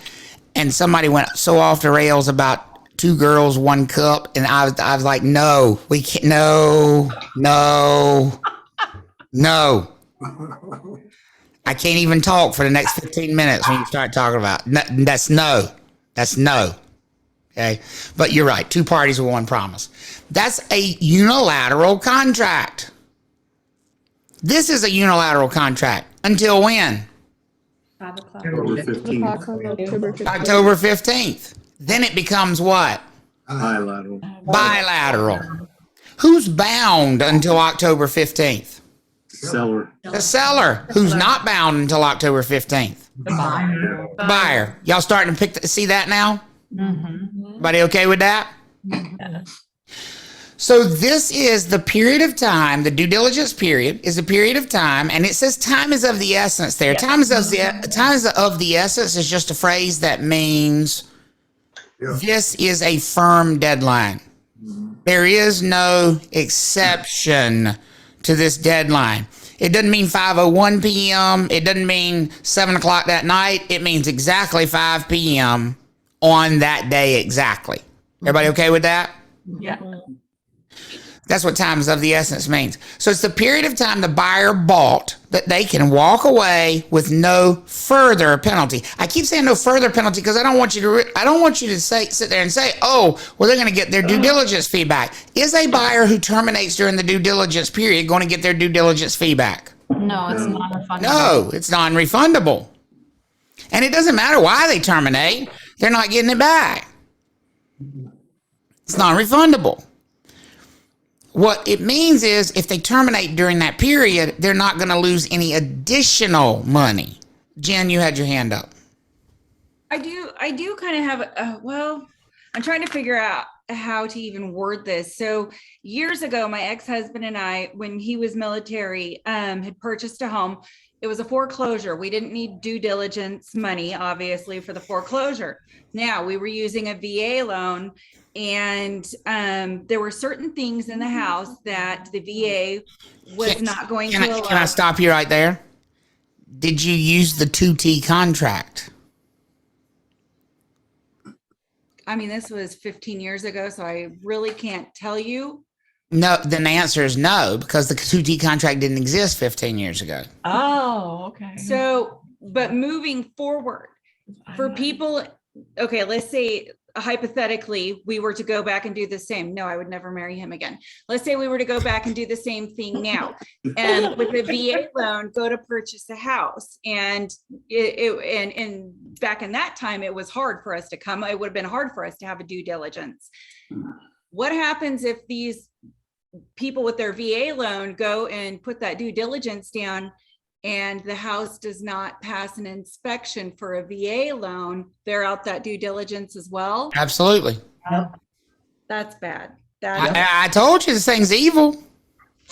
and somebody went so off the rails about two girls, one cup, and I was like, no, we can't, no. I can't even talk for the next 15 minutes when you start talking about that's no. Okay, but you're right. Two parties with one promise. That's a unilateral contract. This is a unilateral contract until when? 5 o'clock. October 15th. October 15th. Then it becomes what? Bilateral. Bilateral. Who's bound until October 15th? Seller. The seller. Who's not bound until October 15th? The buyer. The buyer. Y'all starting to see that now? Everybody okay with that? So this is the period of time, the due diligence period is a period of time, and it says time is of the essence there. Time is of the essence is just a phrase that means this is a firm deadline. There is no exception to this deadline. It doesn't mean 5:01 p.m. It doesn't mean 7 o'clock that night. It means exactly 5 p.m. on that day exactly. Everybody okay with that? Yeah. That's what time is of the essence means. So it's the period of time the buyer bought that they can walk away with no further penalty. I keep saying no further penalty because I don't want you to sit there and say, oh, well, they're going to get their due diligence fee back. Is a buyer who terminates during the due diligence period going to get their due diligence fee back? No, it's non-refundable. No, it's non-refundable. And it doesn't matter why they terminate. They're not getting it back. It's non-refundable. What it means is if they terminate during that period, they're not going to lose any additional money. Jen, you had your hand up. I do kind of have, well, I'm trying to figure out how to even word this. So years ago, my ex-husband and I, when he was military, had purchased a home. It was a foreclosure. We didn't need due diligence money, obviously, for the foreclosure. Now, we were using a VA loan, and there were certain things in the house that the VA was not going to allow. Can I stop you right there? Did you use the 2T contract? I mean, this was 15 years ago, so I really can't tell you. No, then the answer is no, because the 2T contract didn't exist 15 years ago. Oh, okay. So, but moving forward, for people, okay, let's say hypothetically we were to go back and do the same. No, I would never marry him again. Let's say we were to go back and do the same thing now, and with a VA loan, go to purchase a house. And and back in that time, it was hard for us to come. It would have been hard for us to have a due diligence. What happens if these people with their VA loan go and put that due diligence down, and the house does not pass an inspection for a VA loan? They're out that due diligence as well? Absolutely. That's bad. I told you this thing's evil.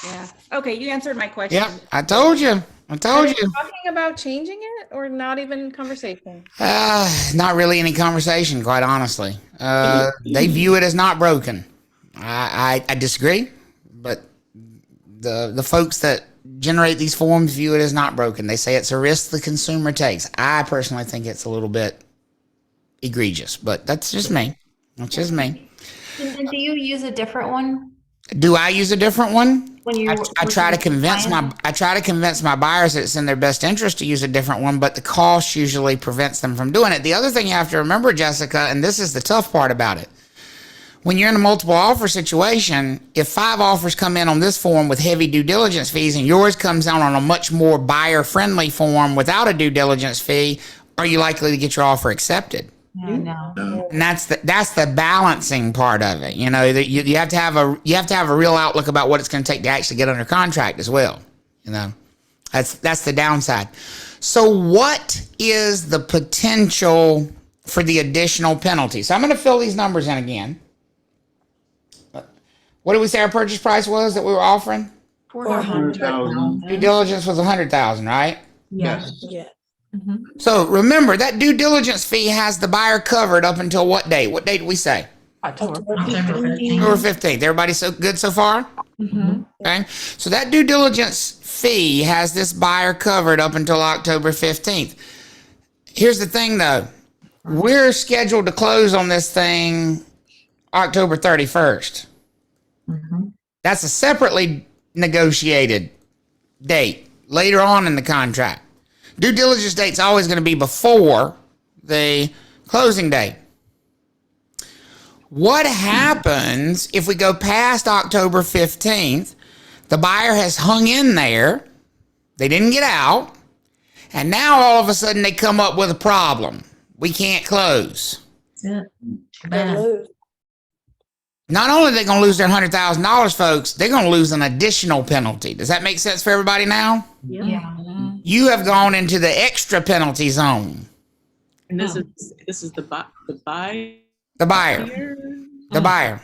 Yeah. Okay, you answered my question. Yeah, I told you. Are they talking about changing it or not even conversation? Not really any conversation, quite honestly. They view it as not broken. I disagree, but the folks that generate these forms view it as not broken. They say it's a risk the consumer takes. I personally think it's a little bit egregious, but that's just me. That's just me. And do you use a different one? Do I use a different one? When you I try to convince my buyers that it's in their best interest to use a different one, but the cost usually prevents them from doing it. The other thing you have to remember, Jessica, and this is the tough part about it, when you're in a multiple offer situation, if 5 offers come in on this form with heavy due diligence fees and yours comes out on a much more buyer-friendly form without a due diligence fee, are you likely to get your offer accepted? No. And that's the balancing part of it. You know, you have to have a real outlook about what it's going to take to actually get under contract as well. You know, that's the downside. So what is the potential for the additional penalty? So I'm going to fill these numbers in again. What did we say our purchase price was that we were offering? 400,000. Due diligence was 100,000, right? Yes. Yeah. So remember that due diligence fee has the buyer covered up until what date? What date did we say? October October 15th. Everybody so good so far? Okay. So that due diligence fee has this buyer covered up until October 15th. Here's the thing though. We're scheduled to close on this thing October 31st. That's a separately negotiated date later on in the contract. Due diligence date's always going to be before the closing date. What happens if we go past October 15th? The buyer has hung in there. They didn't get out. And now all of a sudden they come up with a problem. We can't close. That's it. Not only are they going to lose their $100,000, folks, they're going to lose an additional penalty. Does that make sense for everybody now? Yeah. You have gone into the extra penalty zone. And this is the buyer. The buyer. The buyer.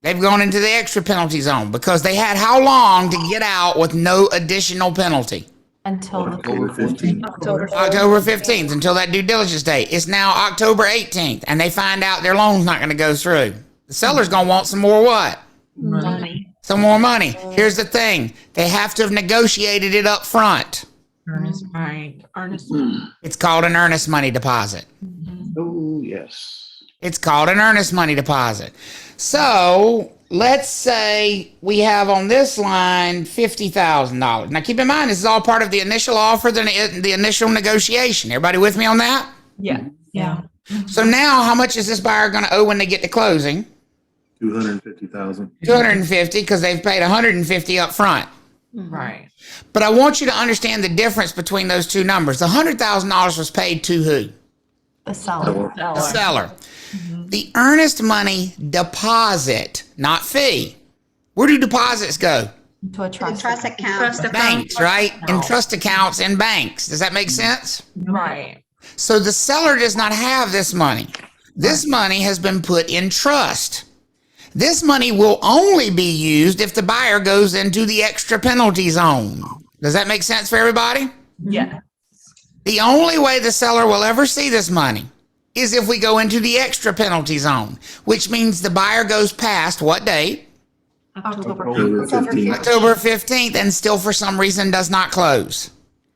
They've gone into the extra penalty zone because they had how long to get out with no additional penalty? Until October 15th. October 15th, until that due diligence date. It's now October 18th, and they find out their loan's not going to go through. The seller's going to want some more what? money. Some more money. Here's the thing. They have to have negotiated it up front. Earnest, right? Earnest. It's called an earnest money deposit. Oh, yes. It's called an earnest money deposit. So let's say we have on this line $50,000. Now keep in mind, this is all part of the initial offer, the initial negotiation. Everybody with me on that? Yeah. Yeah. So now how much is this buyer going to owe when they get to closing? $250,000. $250 because they've paid $150 up front. Right. But I want you to understand the difference between those two numbers. The $100,000 was paid to who? The seller. The seller. The earnest money deposit, not fee. Where do deposits go? To a trust account. Banks, right? In trust accounts in banks. Does that make sense? Right. So the seller does not have this money. This money has been put in trust. This money will only be used if the buyer goes into the extra penalty zone. Does that make sense for everybody? Yeah. The only way the seller will ever see this money is if we go into the extra penalty zone, which means the buyer goes past what date? October. October 15th. October 15th, and still for some reason does not close.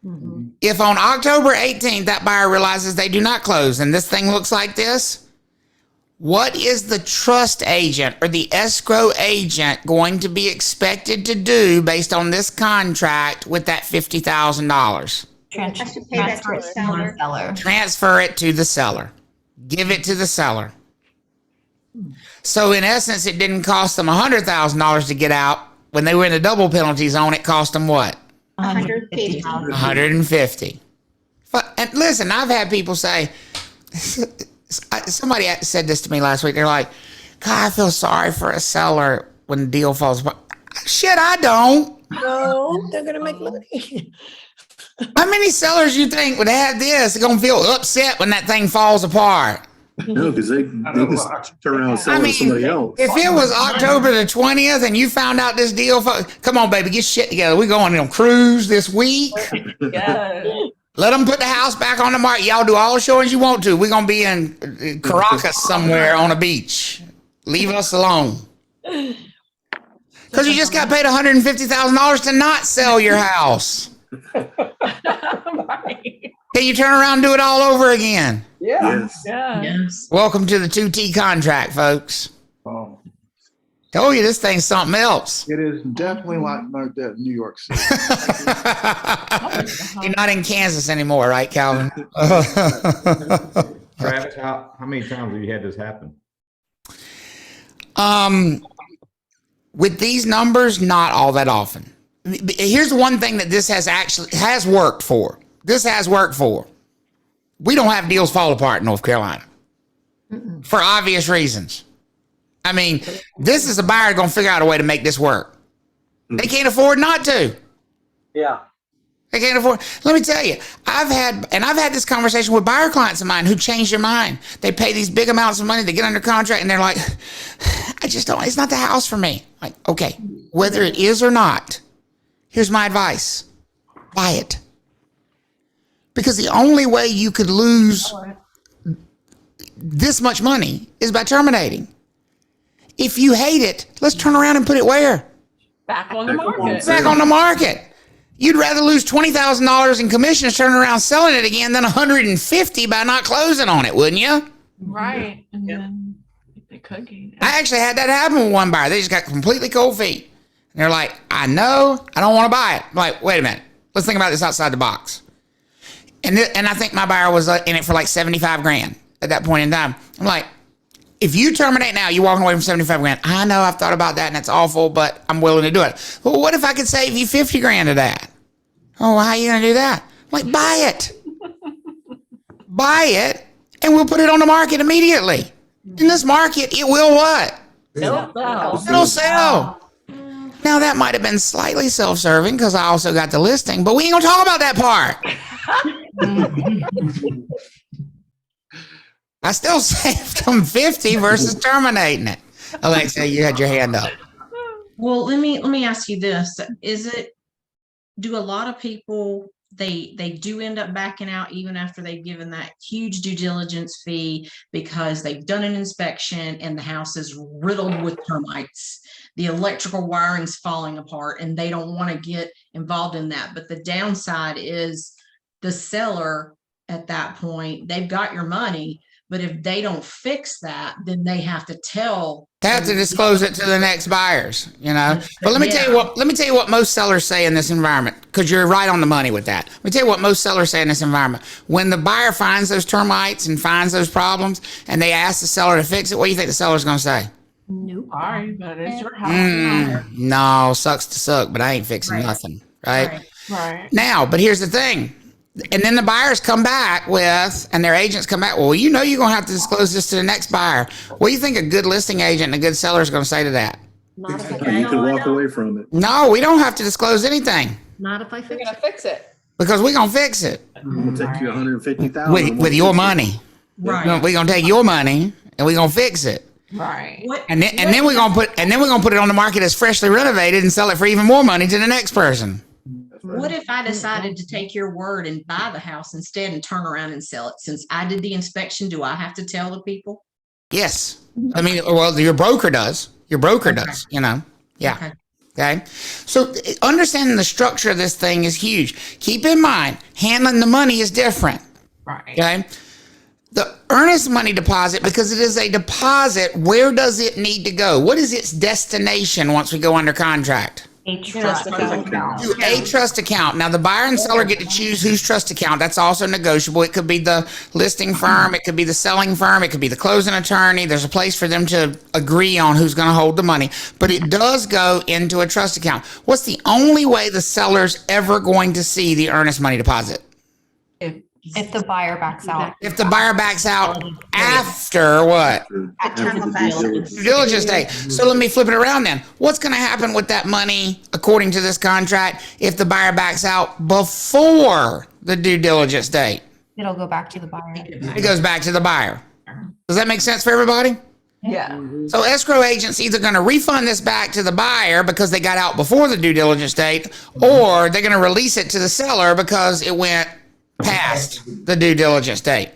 Mm-hmm. If on October 18th that buyer realizes they do not close and this thing looks like this, what is the trust agent or the escrow agent going to be expected to do based on this contract with that $50,000? Transfer it to the seller. Transfer it to the seller. Give it to the seller. So in essence, it didn't cost them $100,000 to get out. When they were in the double penalty zone, it cost them what? $150,000. $150,000. And listen, I've had people say, somebody said this to me last week. They're like, God, I feel sorry for a seller when the deal falls apart. Shit, I don't. No, they're gonna make money. How many sellers you think would have this? They're gonna feel upset when that thing falls apart. No, because they just turn around and sell it to somebody else. If it was October the 20th and you found out this deal, come on, baby, get shit together. We're going on a cruise this week. Let them put the house back on the market. Y'all do all the showings you want to. We're going to be in Caracas somewhere on a beach. Leave us alone. Because you just got paid $150,000 to not sell your house. Can you turn around and do it all over again? Yeah. Yes. Welcome to the 2T contract, folks. Oh, Told you this thing's something else. it is definitely like that in New York City. You're not in Kansas anymore, right, Calvin? Travis, how many times have you had this happen? With these numbers, not all that often. Here's one thing that this has worked for. This has worked for. We don't have deals fall apart in North Carolina for obvious reasons. I mean, this is a buyer going to figure out a way to make this work. They can't afford not to. Yeah. They can't afford. Let me tell you, I've had this conversation with buyer clients of mine who changed their mind. They pay these big amounts of money, they get under contract, and they're like, I just don't, it's not the house for me. Like, okay, whether it is or not, here's my advice. Buy it. Because the only way you could lose this much money is by terminating. If you hate it, let's turn around and put it where? Back on the market. Back on the market. You'd rather lose $20,000 in commissions turning around selling it again than $150 by not closing on it, wouldn't you? Right. And then they could gain. I actually had that happen with one buyer. They just got completely cold feet. And they're like, I know, I don't want to buy it. I'm like, wait a minute. Let's think about this outside the box. And I think my buyer was in it for like 75 grand at that point in time. I'm like, if you terminate now, you're walking away from 75 grand. I know I've thought about that and it's awful, but I'm willing to do it. Well, what if I could save you 50 grand of that? Oh, well, how are you going to do that? I'm like, buy it. Buy it and we'll put it on the market immediately. In this market, it will what? It'll sell. Now, that might have been slightly self-serving because I also got the listing, but we ain't going to talk about that part. I still saved them 50 versus terminating it. Alexa, you had your hand up. Well, let me ask you this. Do a lot of people, they do end up backing out even after they've given that huge due diligence fee because they've done an inspection and the house is riddled with termites. The electrical wiring's falling apart and they don't want to get involved in that. But the downside is the seller at that point, they've got your money, but if they don't fix that, then they have to disclose it to the next buyers, you know. But let me tell you what most sellers say in this environment, because you're right on the money with that. Let me tell you what most sellers say in this environment. When the buyer finds those termites and finds those problems and they ask the seller to fix it, what do you think the seller's going to say? Nope. Sorry, but it's your house. No, sucks to suck, but I ain't fixing nothing, right? Right. Now, but here's the thing. And then the buyers come back and their agents come back, well, you know you're going to have to disclose this to the next buyer. What do you think a good listing agent and a good seller is going to say to that? You can walk away from it. No, we don't have to disclose anything. Not if I We're going to fix it. Because we're going to fix it. I'm going to take you $150,000. With your money. Right. We're gonna take your money and we're gonna fix it. Right. And then we're gonna put it on the market as freshly renovated and sell it for even more money to the next person. What if I decided to take your word and buy the house instead and turn around and sell it? Since I did the inspection, do I have to tell the people? Yes. I mean, well, your broker does. Your broker does, you know. Yeah. Okay. So understanding the structure of this thing is huge. Keep in mind, handling the money is different. Right. Okay. The earnest money deposit, because it is a deposit, where does it need to go? What is its destination once we go under contract? A trust account. To a trust account. Now, the buyer and seller get to choose whose trust account. That's also negotiable. It could be the listing firm. It could be the selling firm. It could be the closing attorney. There's a place for them to agree on who's going to hold the money. But it does go into a trust account. What's the only way the seller's ever going to see the earnest money deposit? If the buyer backs out. If the buyer backs out after what? Due diligence day. So let me flip it around then. What's going to happen with that money, according to this contract, if the buyer backs out before the due diligence date? It'll go back to the buyer. It goes back to the buyer. Does that make sense for everybody? Yeah. So escrow agents either going to refund this back to the buyer because they got out before the due diligence date, or they're going to release it to the seller because it went past the due diligence date.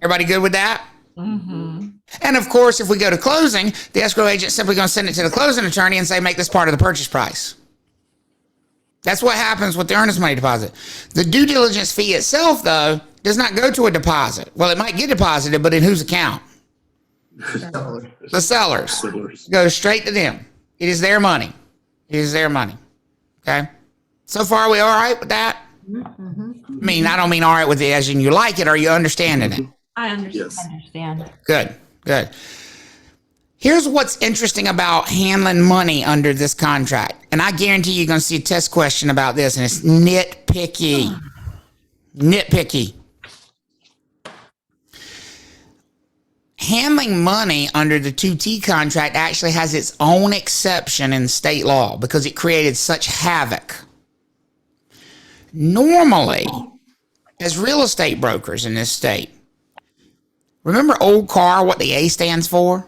Everybody good with that? Mm-hmm. And of course, if we go to closing, the escrow agent simply going to send it to the closing attorney and say, make this part of the purchase price. That's what happens with the earnest money deposit. The due diligence fee itself, though, does not go to a deposit. Well, it might get deposited, but in whose account? The sellers. Goes straight to them. It is their money. It is their money. Okay? So far, are we all right with that? Mm-hmm. I mean, I don't mean all right with it as in you like it. Are you understanding it? I understand. I understand. Good, good. Here's what's interesting about handling money under this contract. And I guarantee you're going to see a test question about this, and it's nitpicky. Nitpicky. Handling money under the 2T contract actually has its own exception in state law because it created such havoc. Normally, as real estate brokers in this state, remember old car, what the A stands for?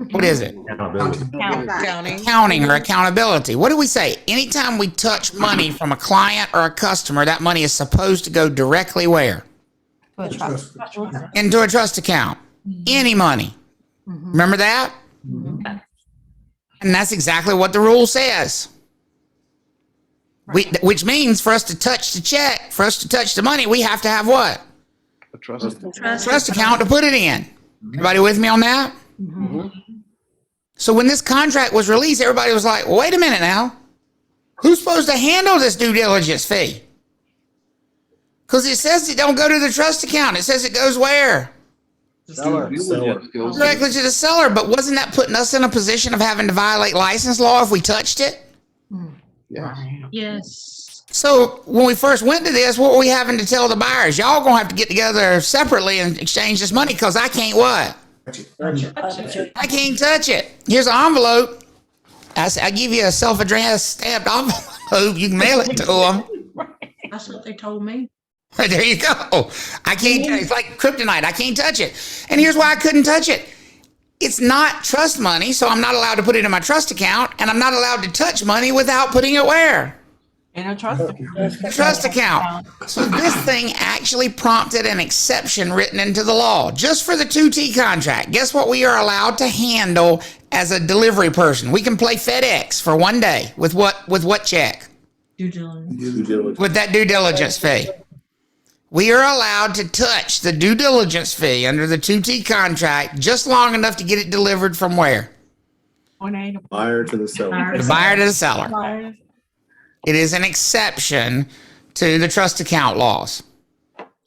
What is it? Accounting or accountability. What do we say? Anytime we touch money from a client or a customer, that money is supposed to go directly where? Into a trust account. Any money. Remember that? And that's exactly what the rule says. Which means for us to touch the check, for us to touch the money, we have to have what? A trust account to put it in. Everybody with me on that? So when this contract was released, everybody was like, wait a minute now. Who's supposed to handle this due diligence fee? Because it says it don't go to the trust account. It says it goes where? Seller. Directly to the seller. But wasn't that putting us in a position of having to violate license law if we touched it? Yes. So when we first went to this, what were we having to tell the buyers? Y'all gonna have to get together separately and exchange this money because I can't what? I can't touch it. Here's an envelope. I give you a self-addressed stamped envelope. You can mail it to them. That's what they told me. There you go. I can't. It's like kryptonite. I can't touch it. And here's why I couldn't touch it. It's not trust money, so I'm not allowed to put it in my trust account, and I'm not allowed to touch money without putting it where? In a trust account. Trust account. So this thing actually prompted an exception written into the law just for the 2T contract. Guess what we are allowed to handle as a delivery person? We can play FedEx for one day with what check? Due diligence. With that due diligence fee. We are allowed to touch the due diligence fee under the 2T contract just long enough to get it delivered from where? Buyer to the seller. The buyer to the seller. It is an exception to the trust account laws.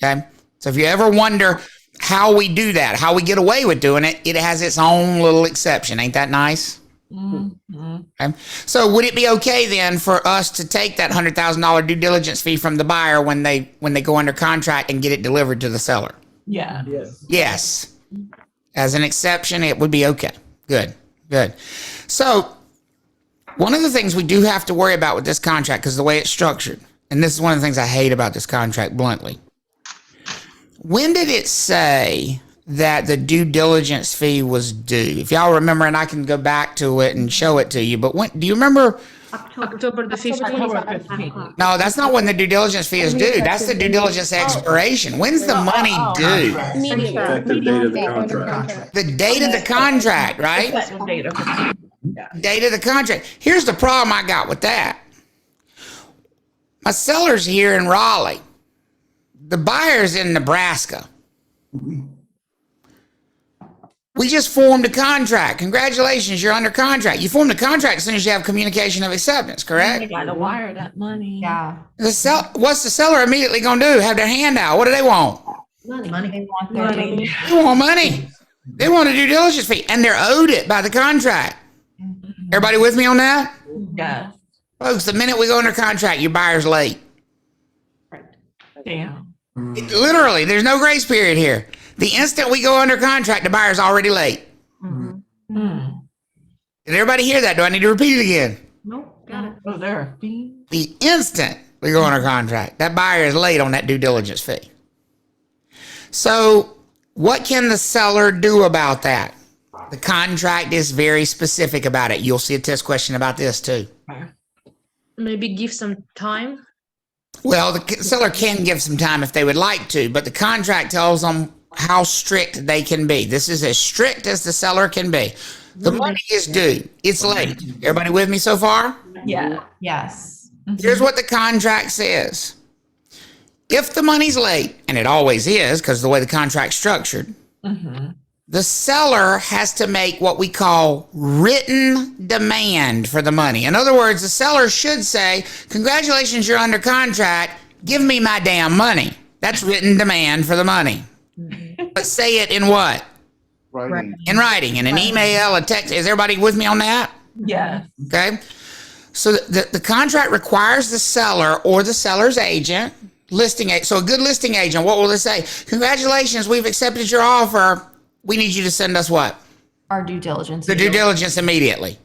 Okay? So if you ever wonder how we do that, how we get away with doing it, it has its own little exception. Ain't that nice? Okay. So would it be okay then for us to take that $100,000 due diligence fee from the buyer when they go under contract and get it delivered to the seller? Yeah. Yes. As an exception, it would be okay. Good. So one of the things we do have to worry about with this contract, because the way it's structured, and this is one of the things I hate about this contract bluntly. When did it say that the due diligence fee was due? If y'all remember, and I can go back to it and show it to you, but when do you remember? October the 15th. No, that's not when the due diligence fee is due. That's the due diligence expiration. When's the money due? Effective date of the contract. The date of the contract, right? Date of the contract. Here's the problem I got with that. My seller's here in Raleigh. The buyer's in Nebraska. We just formed a contract. Congratulations, you're under contract. You formed a contract as soon as you have communication of acceptance, correct? They gotta wire that money. Yeah. What's the seller immediately going to do? Have their hand out. What do they want? Money. They want their Money. They want money. They want a due diligence fee, and they're owed it by the contract. Everybody with me on that? Yeah. Folks, the minute we go under contract, your buyer's late. Damn. Literally, there's no grace period here. The instant we go under contract, the buyer's already late. Did everybody hear that? Do I need to repeat it again? Nope. Got it. Was there a fee? The instant we go under contract, that buyer is late on that due diligence fee. So what can the seller do about that? The contract is very specific about it. You'll see a test question about this too. Maybe give some time. Well, the seller can give some time if they would like to, but the contract tells them how strict they can be. This is as strict as the seller can be. The money is due. It's late. Everybody with me so far? Yeah. Yes. Here's what the contract says. If the money's late, and it always is because of the way the contract's structured, the seller has to make what we call written demand for the money. In other words, the seller should say, congratulations, you're under contract. Give me my damn money. That's written demand for the money. But say it in what? Writing. In writing, in an email, a text. Is everybody with me on that? Yeah. Okay. So the contract requires the seller or the seller's agent, so a good listing agent, what will they say? Congratulations, we've accepted your offer. We need you to send us what? Our due diligence. The due diligence immediately.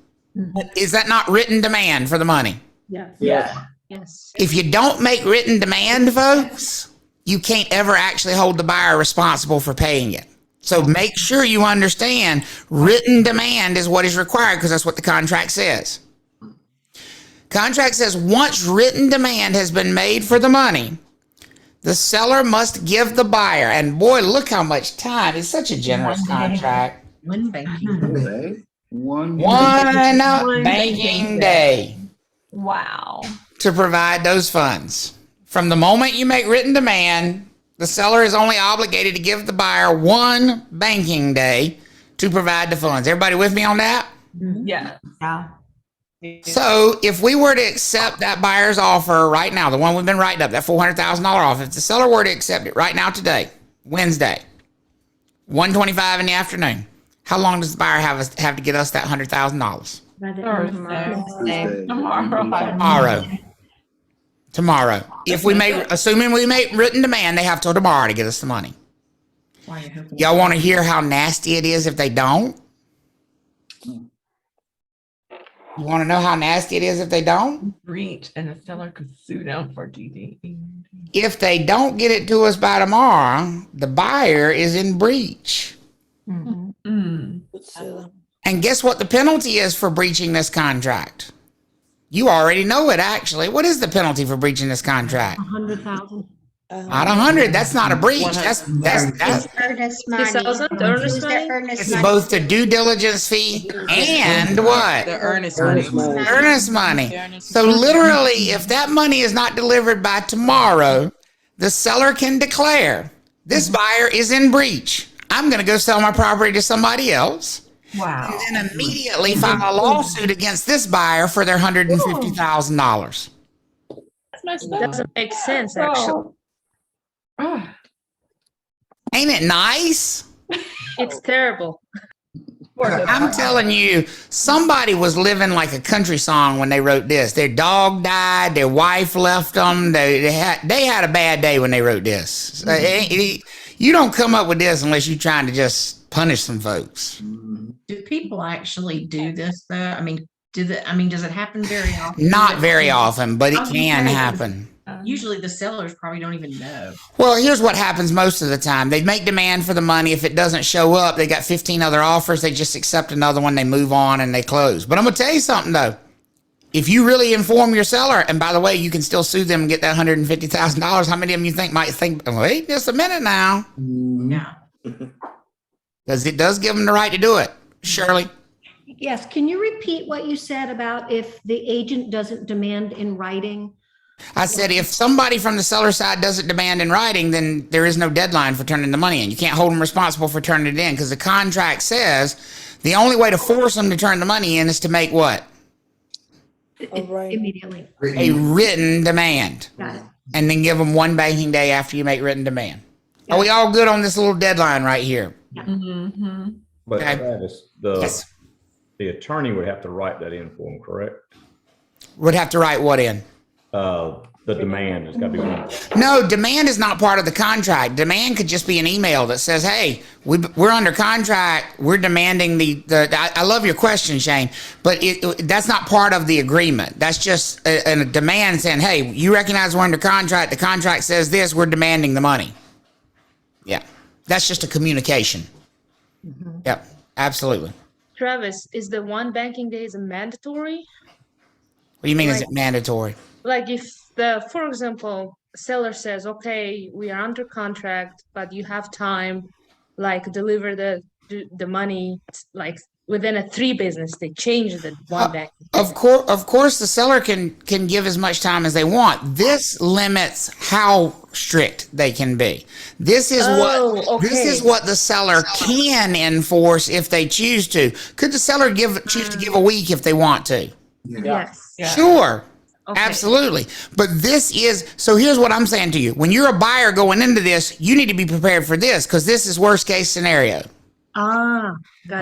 Is that not written demand for the money? Yes. Yeah. Yes. If you don't make written demand, folks, you can't ever actually hold the buyer responsible for paying it. So make sure you understand written demand is what is required because that's what the contract says. Contract says once written demand has been made for the money, the seller must give the buyer, and boy, look how much time. It's such a generous contract. One banking day. One banking day Wow. to provide those funds. From the moment you make written demand, the seller is only obligated to give the buyer one banking day to provide the funds. Everybody with me on that? Yeah. Yeah. So if we were to accept that buyer's offer right now, the one we've been writing up, that $400,000 offer, if the seller were to accept it right now today, Wednesday, 1:25 in the afternoon, how long does the buyer have to get us that $100,000? Tomorrow. If we assuming we make written demand, they have till tomorrow to get us the money. Y'all want to hear how nasty it is if they don't? You want to know how nasty it is if they don't? Breach, and the seller could sue them for DD. If they don't get it to us by tomorrow, the buyer is in breach. And guess what the penalty is for breaching this contract? You already know it, actually. What is the penalty for breaching this contract? 100,000. Not 100. That's not a breach. That's Earnest money. it's both the due diligence fee and what? The earnest money. Earnest money. So literally, if that money is not delivered by tomorrow, the seller can declare, this buyer is in breach. I'm going to go sell my property to somebody else. Wow. And then immediately file a lawsuit against this buyer for their $150,000. It doesn't make sense, actually. Ain't it nice? It's terrible. I'm telling you, somebody was living like a country song when they wrote this. Their dog died. Their wife left them. They had a bad day when they wrote this. You don't come up with this unless you're trying to just punish some folks. Do people actually do this though? I mean, does it happen very often? Not very often, but it can happen. usually the sellers probably don't even know. Well, here's what happens most of the time. They make demand for the money. If it doesn't show up, they got 15 other offers. They just accept another one. They move on and they close. But I'm going to tell you something, though. If you really inform your seller, and by the way, you can still sue them and get that $150,000. How many of them you think might think, wait just a minute now? Yeah. Because it does give them the right to do it. Shirley? Yes, can you repeat what you said about if the agent doesn't demand in writing? I said if somebody from the seller side doesn't demand in writing, then there is no deadline for turning the money in. You can't hold them responsible for turning it in because the contract says the only way to force them to turn the money in is to make what? Immediately. A written demand. Got it. And then give them one banking day after you make written demand. Are we all good on this little deadline right here? But Okay. Travis, the attorney would have to write that in for them, correct? Would have to write what in? The demand has got to be one. No, demand is not part of the contract. Demand could just be an email that says, hey, we're under contract. We're demanding I love your question, Shane, but that's not part of the agreement. That's just a demand saying, hey, you recognize we're under contract. The contract says this. We're demanding the money. Yeah. That's just a communication. Yep. Absolutely. Travis, is the one banking day is mandatory? What do you mean is it mandatory? Like if for example, seller says, okay, we are under contract, but you have time, like deliver the money, like within a 3 business, they change the one bank. Of course, the seller can give as much time as they want. This limits how strict they can be. This is what the seller can enforce if they choose to. Could the seller choose to give a week if they want to? Yes. Sure. Okay. Absolutely. But so here's what I'm saying to you. When you're a buyer going into this, you need to be prepared for this because this is worst case scenario. Got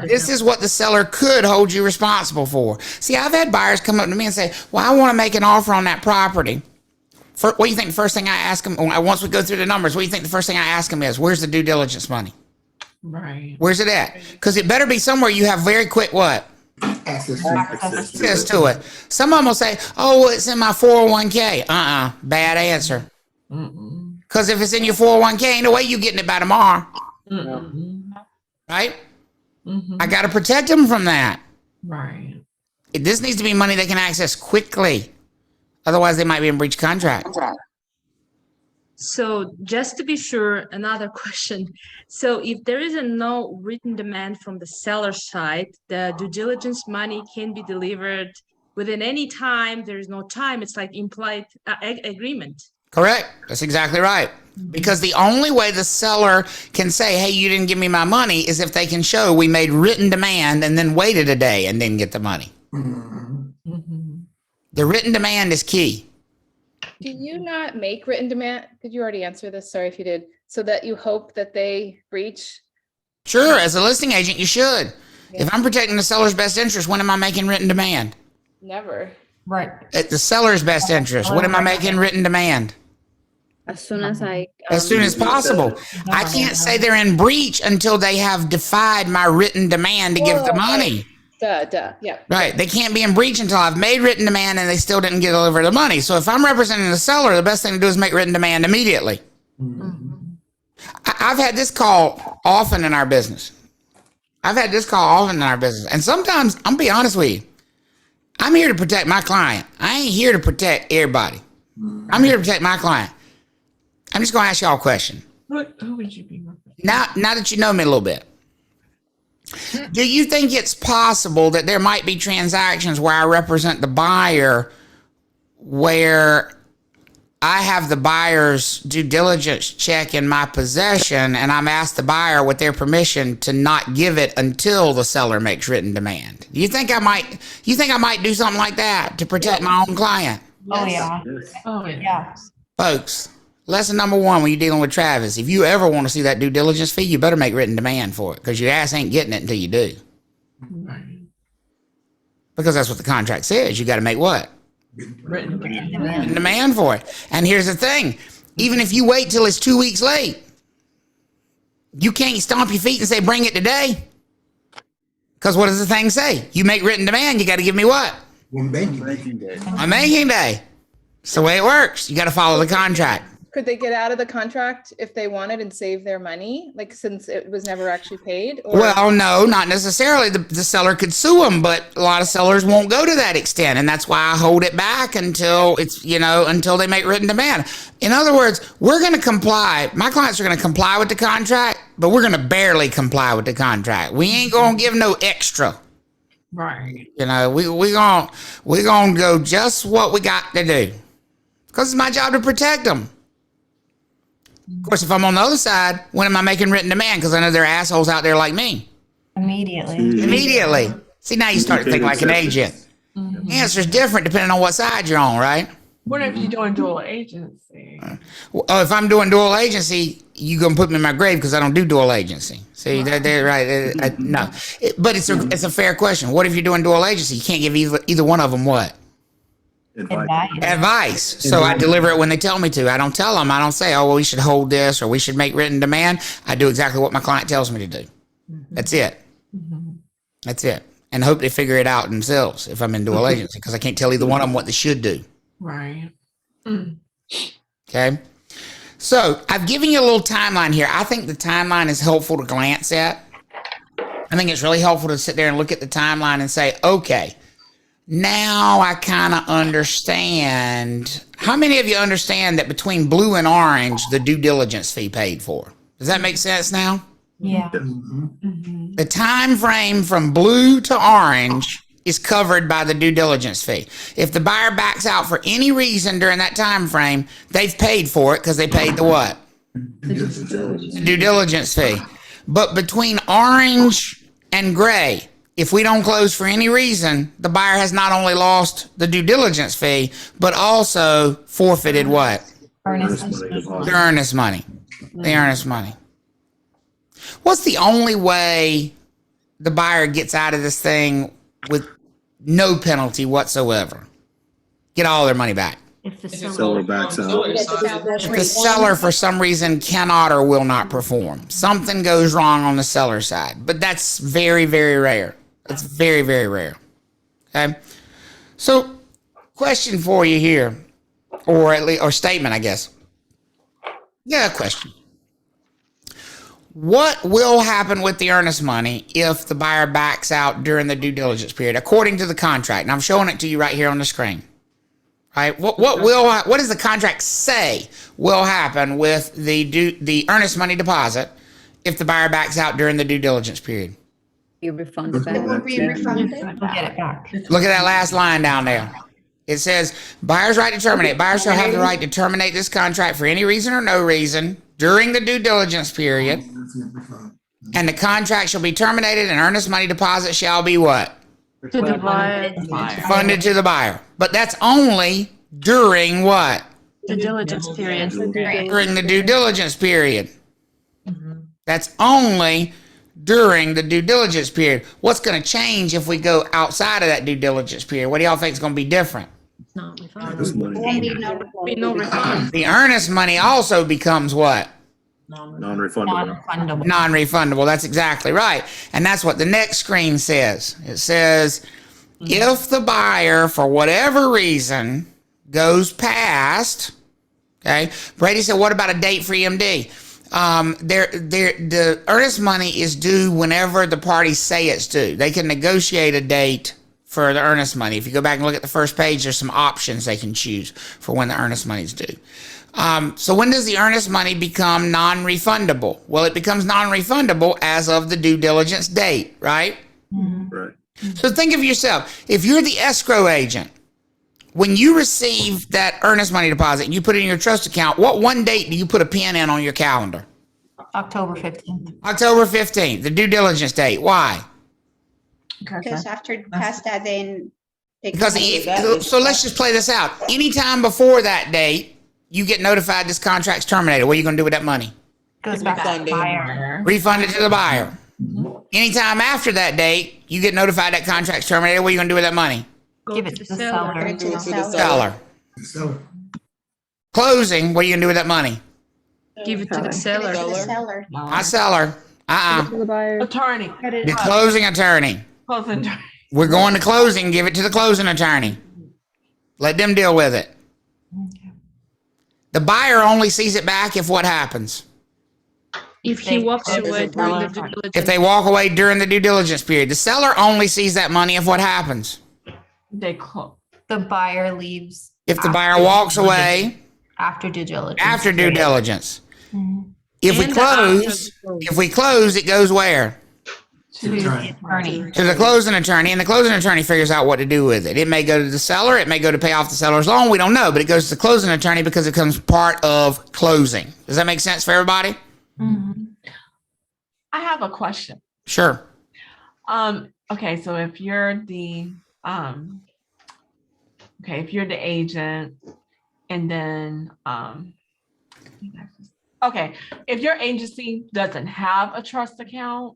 it. This is what the seller could hold you responsible for. See, I've had buyers come up to me and say, well, I want to make an offer on that property. What do you think the first thing I ask them, once we go through the numbers, what do you think the first thing I ask them is, where's the due diligence money? Right. Where's it at? Because it better be somewhere you have very quick what? Access to it. Some of them will say, oh, well, it's in my 401k. Bad answer. Because if it's in your 401k, ain't no way you getting it by tomorrow. Right? I got to protect them from that. Right. This needs to be money they can access quickly. Otherwise, they might be in breach of contract. So just to be sure, another question. So if there is no written demand from the seller side, the due diligence money can be delivered within any time. There is no time. It's like implied agreement. Correct. That's exactly right. Because the only way the seller can say, hey, you didn't give me my money is if they can show we made written demand and then waited a day and didn't get the money. The written demand is key. Do you not make written demand? Did you already answer this? Sorry if you did. So that you hope that they breach? Sure. As a listing agent, you should. Yeah. If I'm protecting the seller's best interest, when am I making written demand? Never. Right. At the seller's best interest, when am I making written demand? As soon as as soon as possible. I can't say they're in breach until they have defied my written demand to give the money. Yeah. Right. They can't be in breach until I've made written demand and they still didn't get deliver the money. So if I'm representing the seller, the best thing to do is make written demand immediately. I've had this call often in our business. And sometimes, I'm be honest with you, I'm here to protect my client. I ain't here to protect everybody. I'm here to protect my client. I'm just going to ask y'all a question. Who would you be? Now that you know me a little bit, do you think it's possible that there might be transactions where I represent the buyer where I have the buyer's due diligence check in my possession and I'm asked the buyer with their permission to not give it until the seller makes written demand? Do you think I might do something like that to protect my own client? Oh, yeah. Oh, yeah. Folks, lesson number 1 when you're dealing with Travis, if you ever want to see that due diligence fee, you better make written demand for it because your ass ain't getting it until you do. Right. Because that's what the contract says. You got to make what? Written demand for it. And here's the thing. Even if you wait till it's 2 weeks late, you can't stomp your feet and say, bring it today. Because what does the thing say? You make written demand, you got to give me what? One banking day. A banking day. It's the way it works. You got to follow the contract. Could they get out of the contract if they wanted and save their money? Like, since it was never actually paid? Or? Well, no, not necessarily. The seller could sue them, but a lot of sellers won't go to that extent. And that's why I hold it back until it's, until they make written demand. In other words, we're going to comply. My clients are going to comply with the contract, but we're going to barely comply with the contract. We ain't going to give no extra. Right. We gonna go just what we got to do. Because it's my job to protect them. Of course, if I'm on the other side, when am I making written demand? Because I know there are assholes out there like me. Immediately. See, now you start to think like an agent. The answer's different depending on what side you're on, right? What if you're doing dual agency? If I'm doing dual agency, you gonna put me in my grave because I don't do dual agency. See, they're right. No, but it's a fair question. What if you're doing dual agency? You can't give either one of them what? Advice. So I deliver it when they tell me to. I don't tell them. I don't say, oh, well, we should hold this or we should make written demand. I do exactly what my client tells me to do. That's it. That's it. And hope they figure it out themselves if I'm in dual agency, because I can't tell either one of them what they should do. Right. Okay. So I've given you a little timeline here. I think the timeline is helpful to glance at. I think it's really helpful to sit there and look at the timeline and say, okay, now I kind of understand. How many of you understand that between blue and orange, the due diligence fee paid for? Does that make sense now? Yeah. The time frame from blue to orange is covered by the due diligence fee. If the buyer backs out for any reason during that time frame, they've paid for it because they paid the what? The due diligence fee. But between orange and gray, if we don't close for any reason, the buyer has not only lost the due diligence fee, but also forfeited what? The earnest money. The earnest money. What's the only way the buyer gets out of this thing with no penalty whatsoever? Get all their money back. If the Seller backs out. If the seller for some reason cannot or will not perform, something goes wrong on the seller side, but that's very, very rare. It's very, very rare. Okay. So question for you here, or at least, or statement, I guess. Yeah, question. What will happen with the earnest money if the buyer backs out during the due diligence period, according to the contract? And I'm showing it to you right here on the screen. Right? What does the contract say will happen with the earnest money deposit if the buyer backs out during the due diligence period? You refund it back. It will be refunded. We'll get it back. Look at that last line down there. It says, buyer's right to terminate. Buyers shall have the right to terminate this contract for any reason or no reason during the due diligence period. And the contract shall be terminated and earnest money deposit shall be what? To the buyer. Funded to the buyer. But that's only during what? The diligence period. During the due diligence period. That's only during the due diligence period. What's going to change if we go outside of that due diligence period? What do y'all think is going to be different? It's not This money, Be no refund. The earnest money also becomes what? non-refundable. Non-refundable. That's exactly right. And that's what the next screen says. It says, if the buyer, for whatever reason, goes past, okay, Brady said, what about a date for EMD? The earnest money is due whenever the parties say it's due. They can negotiate a date for the earnest money. If you go back and look at the first page, there's some options they can choose for when the earnest money is due. So when does the earnest money become non-refundable? Well, it becomes non-refundable as of the due diligence date, right? Right. So think of yourself. If you're the escrow agent, when you receive that earnest money deposit and you put it in your trust account, what one date do you put a pin in on your calendar? October 15th. October 15th, the due diligence date. Why? Because after past that, then they Because can do so let's just play this out. Anytime before that date, you get notified this contract's terminated. What are you going to do with that money? Goes back to the buyer. Refund it to the buyer. Anytime after that date, you get notified that contract's terminated. What are you going to do with that money? Give it to the seller. to the Seller. Closing, what are you going to do with that money? Give it to the seller. To the seller. Not seller. The buyer. Attorney. The closing attorney. Closing attorney. We're going to closing. Give it to the closing attorney. Let them deal with it. The buyer only sees it back if what happens? If he walks away during the due diligence. If they walk away during the due diligence period. The seller only sees that money if what happens? The buyer leaves. If the buyer walks away After due diligence. after due diligence. Mhm. If we And close, it goes where? To the attorney. To the closing attorney, and the closing attorney figures out what to do with it. It may go to the seller, it may go to pay off the seller's loan, we don't know, but it goes to the closing attorney because it becomes part of closing. Does that make sense for everybody? I have a question. Sure. Okay, so if you're the agent and then if your agency doesn't have a trust account,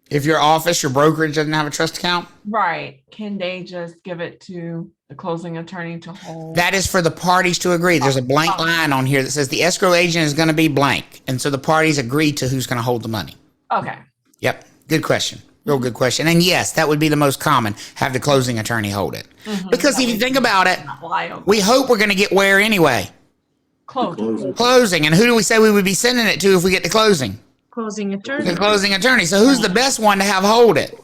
If your office, your brokerage doesn't have a trust account, right, can they just give it to the closing attorney to hold? that is for the parties to agree. There's a blank line on here that says the escrow agent is going to be blank. And so the parties agree to who's going to hold the money. Okay. Yep. Good question. Real good question. And yes, that would be the most common, have the closing attorney hold it. Because if you think about it, we hope we're going to get where anyway? Closing. And who do we say we would be sending it to if we get to closing? Closing attorney. The closing attorney. So who's the best one to have hold it?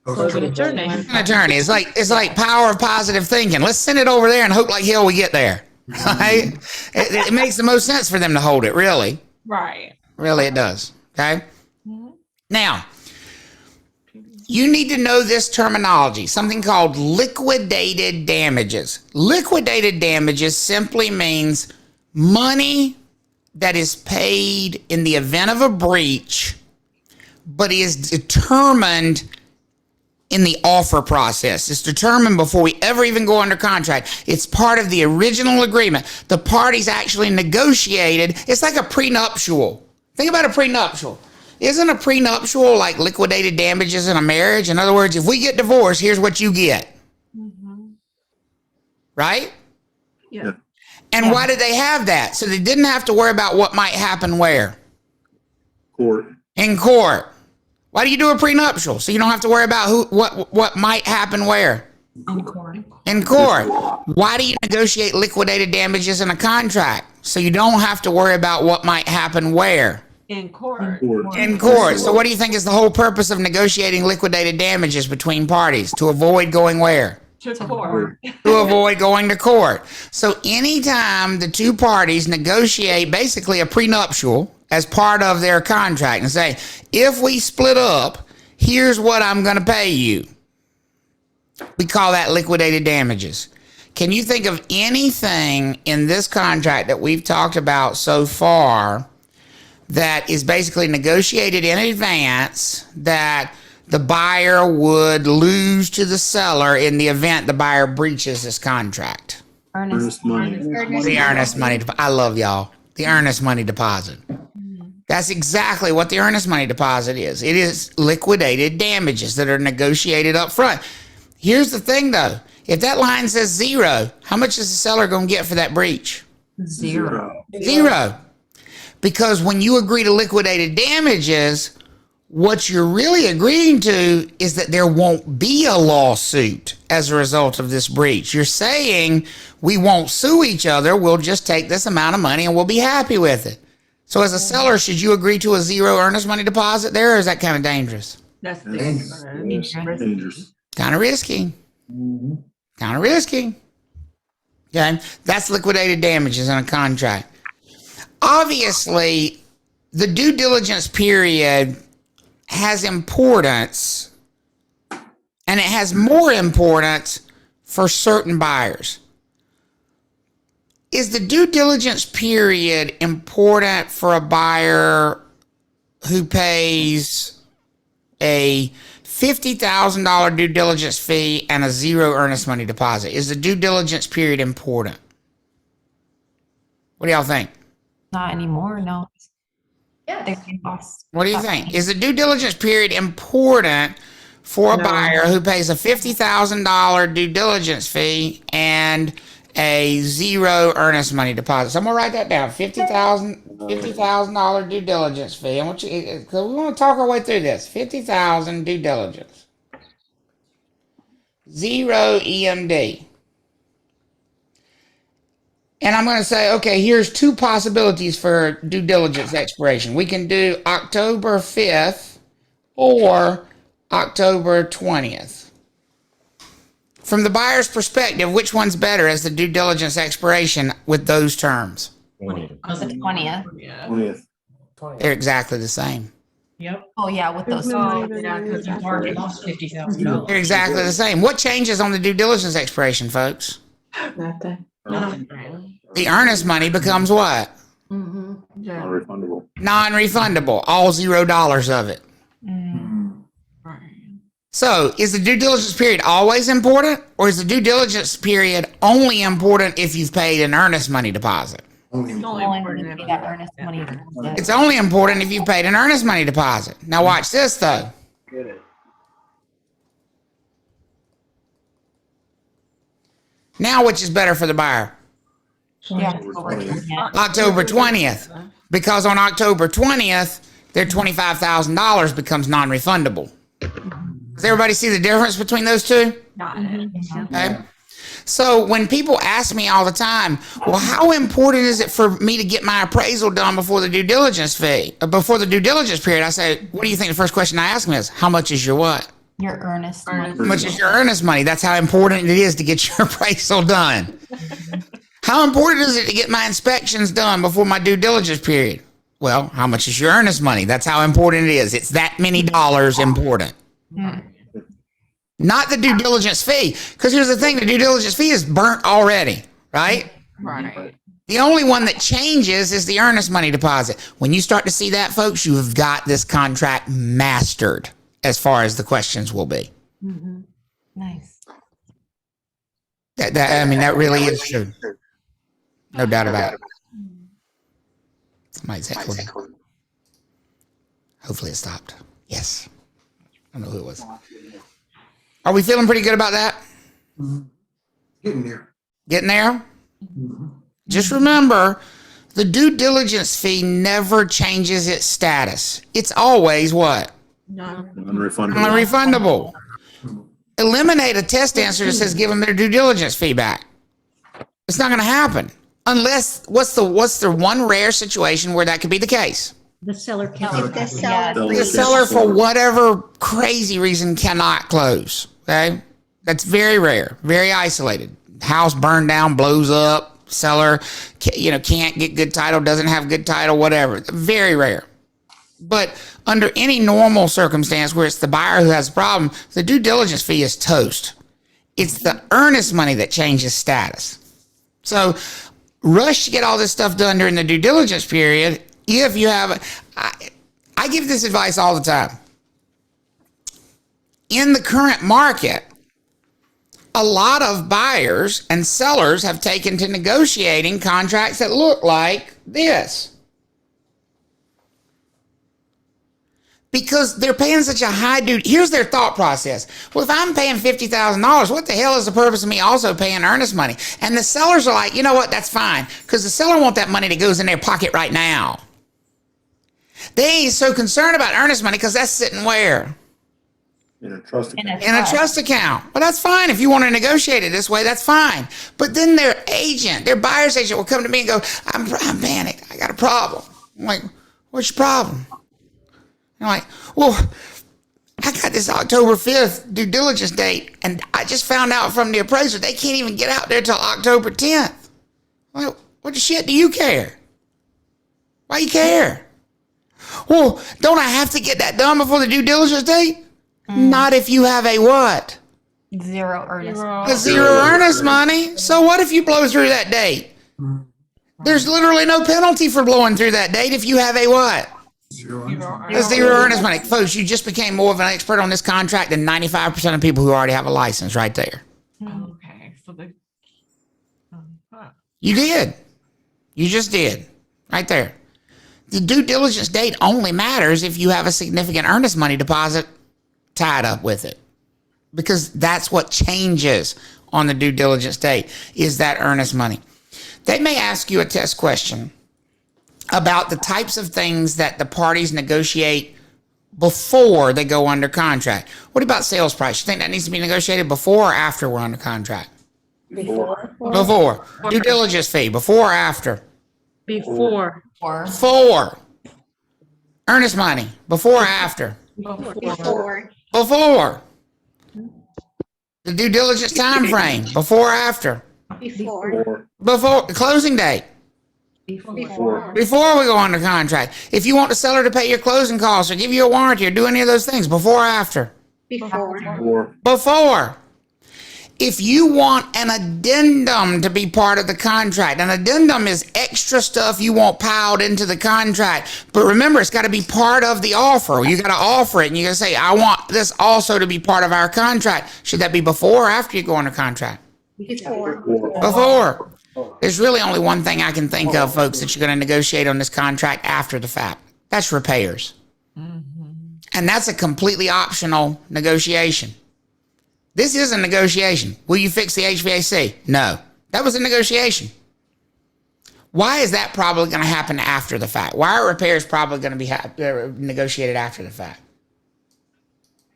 Closing attorney. An attorney. It's like power of positive thinking. Let's send it over there and hope like hell we get there. Right? It makes the most sense for them to hold it, really. Right. Really, it does. Okay? Now, you need to know this terminology, something called liquidated damages. Liquidated damages simply means money that is paid in the event of a breach, but is determined in the offer process. It's determined before we ever even go under contract. It's part of the original agreement. The parties actually negotiated. It's like a prenuptial. Think about a prenuptial. Isn't a prenuptial like liquidated damages in a marriage? In other words, if we get divorced, here's what you get. Right? Yeah. And why did they have that? So they didn't have to worry about what might happen where? Court. In court. Why do you do a prenuptial? So you don't have to worry about what might happen where? In court. In court. Why do you negotiate liquidated damages in a contract? So you don't have to worry about what might happen where? In court. In court. So what do you think is the whole purpose of negotiating liquidated damages between parties? To avoid going where? To court. To avoid going to court. So anytime the two parties negotiate basically a prenuptial as part of their contract and say, if we split up, here's what I'm going to pay you. We call that liquidated damages. Can you think of anything in this contract that we've talked about so far that is basically negotiated in advance that the buyer would lose to the seller in the event the buyer breaches this contract? Earnest money. The earnest money. I love y'all. The earnest money deposit. That's exactly what the earnest money deposit is. It is liquidated damages that are negotiated up front. Here's the thing, though. If that line says 0, how much is the seller going to get for that breach? 0. 0. Because when you agree to liquidated damages, what you're really agreeing to is that there won't be a lawsuit as a result of this breach. You're saying we won't sue each other. We'll just take this amount of money and we'll be happy with it. So as a seller, should you agree to a 0 earnest money deposit there, or is that kind of dangerous? That's Dangerous. Kind of risky. Kind of risky. Okay, that's liquidated damages in a contract. Obviously, the due diligence period has importance, and it has more importance for certain buyers. Is the due diligence period important for a buyer who pays a $50,000 due diligence fee and a 0 earnest money deposit? Is the due diligence period important? What do y'all think? Not anymore, no. Yeah. What do you think? Is the due diligence period important for a buyer who pays a $50,000 due diligence fee and a 0 earnest money deposit? So I'm gonna write that down. $50,000 due diligence fee. I want you, because we want to talk our way through this. $50,000 due diligence. 0 EMD. And I'm going to say, okay, here's two possibilities for due diligence expiration. We can do October 5th or October 20th. From the buyer's perspective, which one's better as the due diligence expiration with those terms? Was it 20th? 20th. They're exactly the same. Yep. Oh, yeah, with those. Oh, yeah, because you've already lost $50,000. They're exactly the same. What changes on the due diligence expiration, folks? Nothing. The earnest money becomes what? Non-refundable. Non-refundable. All $0 of it. So is the due diligence period always important, or is the due diligence period only important if you've paid an earnest money deposit? It's only important if you got earnest money deposit. It's only important if you've paid an earnest money deposit. Now watch this though. Get it. Now which is better for the buyer? Yeah. October 20th. Because on October 20th, their $25,000 becomes non-refundable. Does everybody see the difference between those two? Okay. So when people ask me all the time, well, how important is it for me to get my appraisal done before the due diligence before the due diligence period? I say, what do you think the first question I ask them is, how much is your what? Your earnest money. How much is your earnest money? That's how important it is to get your appraisal done. How important is it to get my inspections done before my due diligence period? Well, how much is your earnest money? That's how important it is. It's that many dollars important. Not the due diligence fee. Because here's the thing, the due diligence fee is burnt already, right? Right. The only one that changes is the earnest money deposit. When you start to see that, folks, you've got this contract mastered as far as the questions will be. Nice. That really is true. No doubt about it. Somebody's echoing. Hopefully it stopped. Yes. I don't know who it was. Are we feeling pretty good about that? Getting there. Getting there? Just remember, the due diligence fee never changes its status. It's always what? Non-refundable. Non-refundable. Eliminate a test answer that says give them their due diligence fee back. It's not going to happen. Unless, what's the one rare situation where that could be the case? The seller If can. the seller The seller, for whatever crazy reason, cannot close. Okay, that's very rare, very isolated. House burned down, blows up. Seller, can't get good title, doesn't have good title, whatever. Very rare. But under any normal circumstance where it's the buyer who has a problem, the due diligence fee is toast. It's the earnest money that changes status. So rush to get all this stuff done during the due diligence period. If you have, I give this advice all the time. In the current market, a lot of buyers and sellers have taken to negotiating contracts that look like this. Because they're paying such a high due. Here's their thought process. Well, if I'm paying $50,000, what the hell is the purpose of me also paying earnest money? And the sellers are like, you know what? That's fine. Because the seller wants that money that goes in their pocket right now. They ain't so concerned about earnest money because that's sitting where? In a trust account. In a trust account. Well, that's fine. If you want to negotiate it this way, that's fine. But then their agent, their buyer's agent will come to me and go, I'm panicked. I got a problem. I'm like, what's your problem? I'm like, well, I got this October 5th due diligence date, and I just found out from the appraiser they can't even get out there till October 10th. Well, what the shit do you care? Why you care? Well, don't I have to get that done before the due diligence date? Not if you have a what? Zero earnest. A zero earnest money. So what if you blow through that date? There's literally no penalty for blowing through that date if you have a what? A zero earnest money. Folks, you just became more of an expert on this contract than 95% of people who already have a license right there. Okay, so You did. You just did. Right there. The due diligence date only matters if you have a significant earnest money deposit tied up with it. Because that's what changes on the due diligence date is that earnest money. They may ask you a test question about the types of things that the parties negotiate before they go under contract. What about sales price? You think that needs to be negotiated before or after we're under contract? Before. Due diligence fee, before or after? Before. Before. Earnest money, before or after? Before. Before. The due diligence time frame, before or after? Before. Before. Closing date. Before. Before we go under contract. If you want the seller to pay your closing costs or give you a warranty or do any of those things, before or after? Before. Before. If you want an addendum to be part of the contract, an addendum is extra stuff you want piled into the contract. But remember, it's got to be part of the offer. You got to offer it and you got to say, I want this also to be part of our contract. Should that be before or after you go under contract? Before. There's really only one thing I can think of, folks, that you're going to negotiate on this contract after the fact. That's repairs. And that's a completely optional negotiation. This is a negotiation. Will you fix the HVAC? No. That was a negotiation. Why is that probably going to happen after the fact? Why are repairs probably going to be negotiated after the fact?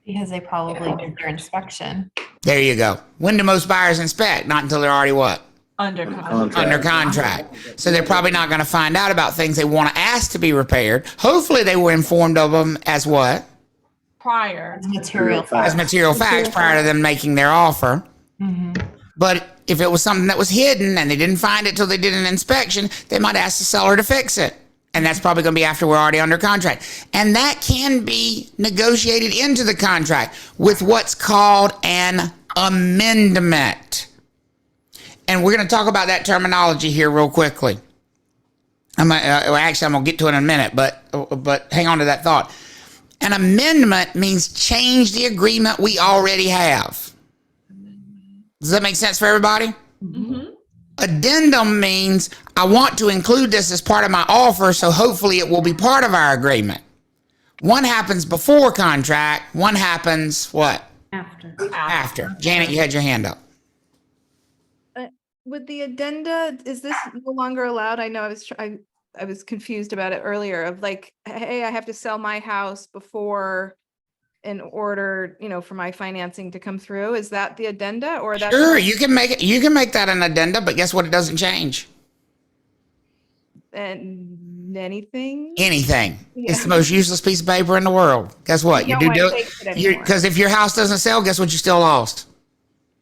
Because they probably did their inspection. There you go. When do most buyers inspect? Not until they're already what? Under contract. Under contract. So they're probably not going to find out about things they want to ask to be repaired. Hopefully they were informed of them as what? Prior. Material As material facts prior to them making their offer. But if it was something that was hidden and they didn't find it till they did an inspection, they might ask the seller to fix it. And that's probably going to be after we're already under contract. And that can be negotiated into the contract with what's called an amendment. And we're going to talk about that terminology here real quickly. I'm going to get to it in a minute, but hang on to that thought. An amendment means change the agreement we already have. Does that make sense for everybody? Addendum means I want to include this as part of my offer, so hopefully it will be part of our agreement. One happens before contract, one happens what? After. Janet, you had your hand up. With the addenda, is this no longer allowed? I know I was confused about it earlier of like, hey, I have to sell my house before in order, for my financing to come through. Is that the addenda or that's Sure, you can make that an addenda, but guess what? It doesn't change. And anything? Anything. Yeah. It's the most useless piece of paper in the world. Guess what? You don't wanna fix it anymore. Because if your house doesn't sell, guess what? You still lost.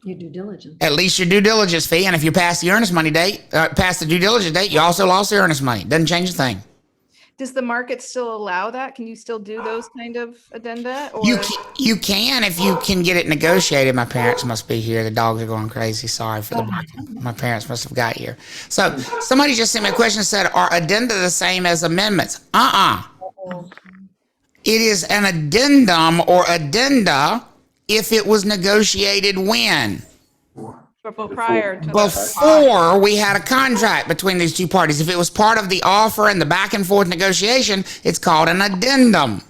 Your due diligence. At least your due diligence fee, and if you pass the earnest money date, past the due diligence date, you also lost the earnest money. Doesn't change a thing. Does the market still allow that? Can you still do those kind of addenda? Or You can if you can get it negotiated. My parents must be here. The dogs are going crazy. Sorry for the barking. My parents must have got here. So somebody just sent me a question and said, are addenda the same as amendments? It is an addendum or addenda if it was negotiated when? prior to Before we had a contract between these two parties. If it was part of the offer and the back and forth negotiation, it's called an addendum.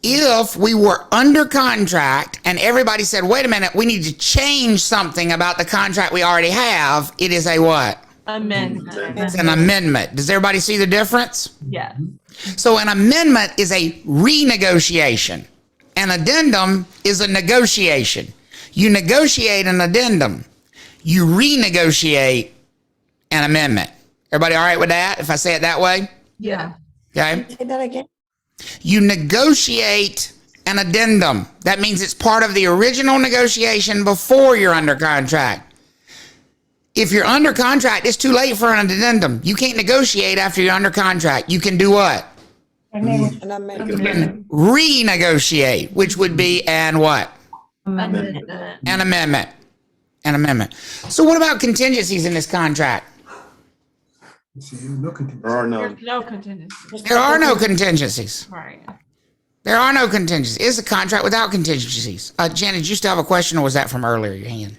If we were under contract and everybody said, wait a minute, we need to change something about the contract we already have, it is a what? Amendment. It's an amendment. Does everybody see the difference? Yes. So an amendment is a renegotiation. An addendum is a negotiation. You negotiate an addendum. You renegotiate an amendment. Everybody all right with that, if I say it that way? Yeah. Okay. Say that again. You negotiate an addendum. That means it's part of the original negotiation before you're under contract. If you're under contract, it's too late for an addendum. You can't negotiate after you're under contract. You can do what? Renegotiate, which would be an what? Amendment. An amendment. An amendment. So what about contingencies in this contract? There are no. There's no contingency. There are no contingencies. Right. There are no contingencies. It's a contract without contingencies. Janet, did you still have a question or was that from earlier, your hand?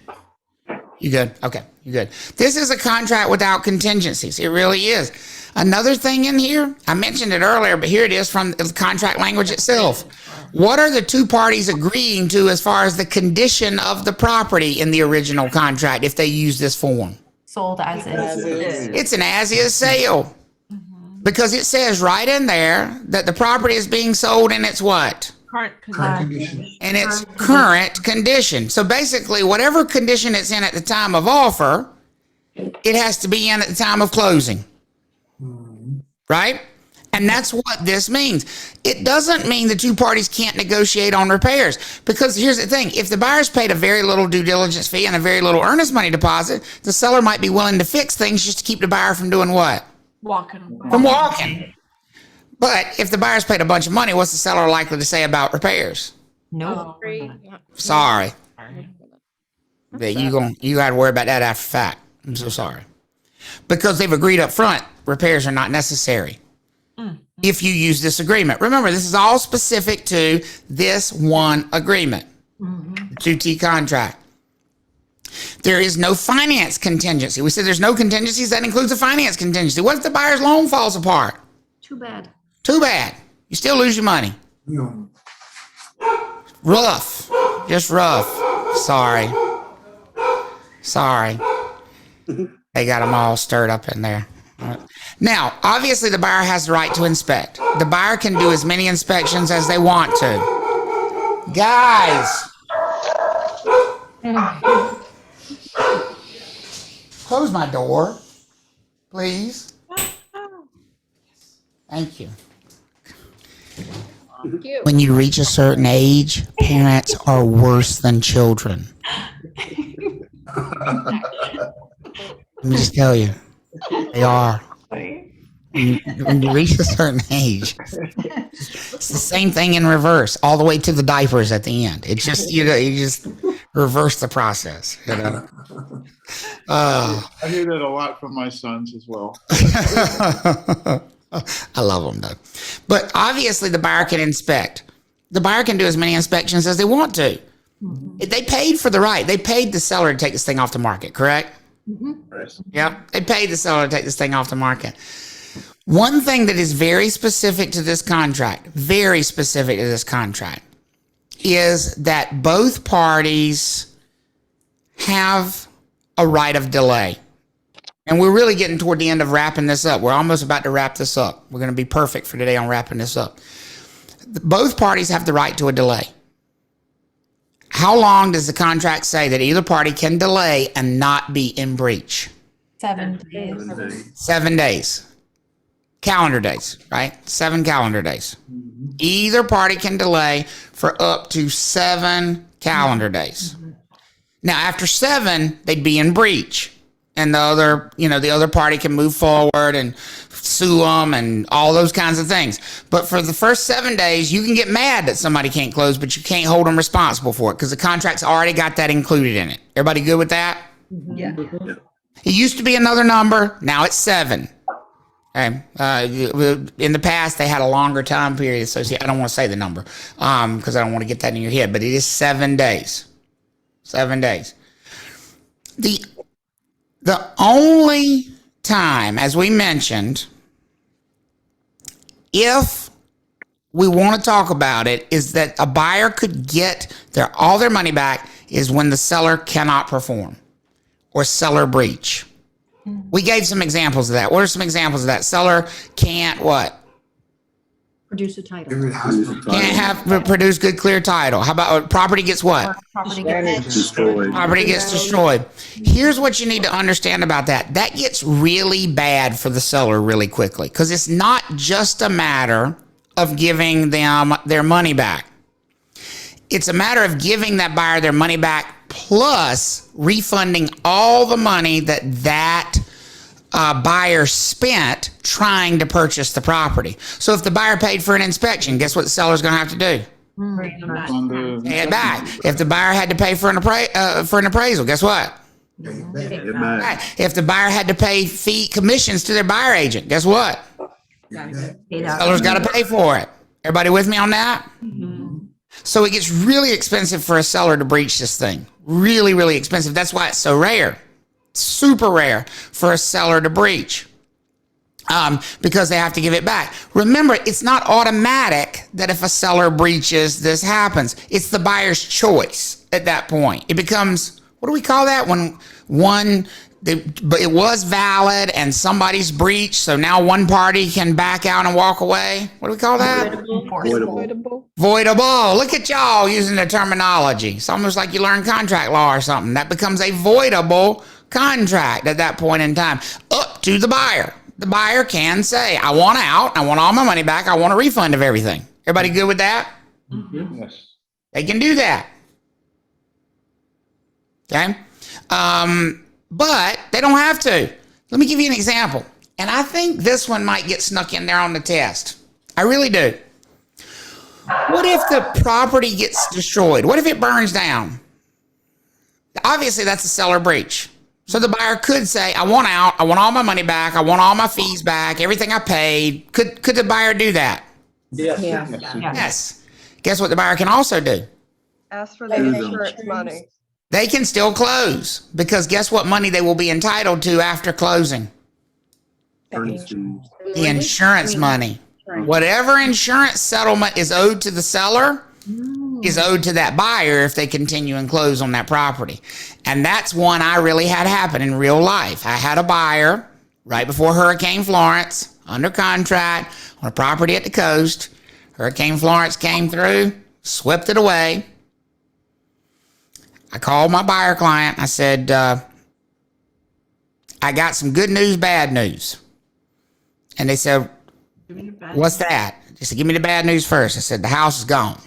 You good? Okay, you good. This is a contract without contingencies. It really is. Another thing in here, I mentioned it earlier, but here it is from the contract language itself. What are the two parties agreeing to as far as the condition of the property in the original contract if they use this form? Sold as is. It's an as-is sale. Because it says right in there that the property is being sold in its what? Current condition. And it's current condition. So basically, whatever condition it's in at the time of offer, it has to be in at the time of closing. Right? And that's what this means. It doesn't mean the two parties can't negotiate on repairs. Because here's the thing. If the buyer's paid a very little due diligence fee and a very little earnest money deposit, the seller might be willing to fix things just to keep the buyer from doing what? Walking. From walking. But if the buyer's paid a bunch of money, what's the seller likely to say about repairs? No. Sorry. But you got to worry about that after fact. I'm so sorry. Because they've agreed up front, repairs are not necessary. If you use this agreement. Remember, this is all specific to this one agreement. 2T contract. There is no finance contingency. We said there's no contingencies. That includes a finance contingency. What if the buyer's loan falls apart? Too bad. Too bad. You still lose your money. Rough. Just rough. Sorry. They got them all stirred up in there. Now, obviously, the buyer has the right to inspect. The buyer can do as many inspections as they want to. Guys. Close my door, please. Thank you. When you reach a certain age, parents are worse than children. Let me just tell you, they are. When you reach a certain age, it's the same thing in reverse, all the way to the diapers at the end. It's just you just reverse the process. I hear that a lot from my sons as well. I love them though. But obviously the buyer can inspect. The buyer can do as many inspections as they want to. They paid for the right. They paid the seller to take this thing off the market, correct? Yep. They paid the seller to take this thing off the market. One thing that is very specific to this contract, is that both parties have a right of delay. And we're really getting toward the end of wrapping this up. We're almost about to wrap this up. We're going to be perfect for today on wrapping this up. Both parties have the right to a delay. How long does the contract say that either party can delay and not be in breach? 7 days. 7 days. Calendar days, right? 7 calendar days. Either party can delay for up to 7 calendar days. Now, after 7, they'd be in breach. And the other party can move forward and sue them and all those kinds of things. But for the first 7 days, you can get mad that somebody can't close, but you can't hold them responsible for it because the contract's already got that included in it. Everybody good with that? Yeah. It used to be another number. Now it's 7. Okay. In the past, they had a longer time period associated. I don't want to say the number because I don't want to get that in your head, but it is 7 days. 7 days. The only time, as we mentioned, if we want to talk about it, is that a buyer could get all their money back is when the seller cannot perform or seller breach. We gave some examples of that. What are some examples of that? Seller can't what? Produce a title. Can't produce good, clear title. How about property gets what? Property gets destroyed. Property gets destroyed. Here's what you need to understand about that. That gets really bad for the seller really quickly because it's not just a matter of giving them their money back. It's a matter of giving that buyer their money back plus refunding all the money that buyer spent trying to purchase the property. So if the buyer paid for an inspection, guess what the seller's going to have to do? Pay it back. If the buyer had to pay for an appraisal, guess what? If the buyer had to pay commissions to their buyer agent, guess what? Seller's got to pay for it. Everybody with me on that? So it gets really expensive for a seller to breach this thing. Really, really expensive. That's why it's so rare. Super rare for a seller to breach because they have to give it back. Remember, it's not automatic that if a seller breaches, this happens. It's the buyer's choice at that point. It becomes, what do we call that? When one but it was valid and somebody's breached, so now one party can back out and walk away. What do we call that? Voidable. Look at y'all using the terminology. It's almost like you learn contract law or something. That becomes a voidable contract at that point in time, up to the buyer. The buyer can say, I want out, I want all my money back, I want a refund of everything. Everybody good with that? Yes. They can do that. Okay? But they don't have to. Let me give you an example. And I think this one might get snuck in there on the test. I really do. What if the property gets destroyed? What if it burns down? Obviously, that's a seller breach. So the buyer could say, I want out, I want all my money back, I want all my fees back, everything I paid. Could the buyer do that? Yes. Yes. Guess what the buyer can also do? Ask for the insurance money. They can still close, because guess what money they will be entitled to after closing? The insurance money. Whatever insurance settlement is owed to the seller is owed to that buyer if they continue and close on that property. And that's one I really had happen in real life. I had a buyer right before Hurricane Florence under contract on a property at the coast. Hurricane Florence came through, swept it away. I called my buyer client. I said, I got some good news, bad news. And they said, what's that? They said, give me the bad news first. I said, the house is gone.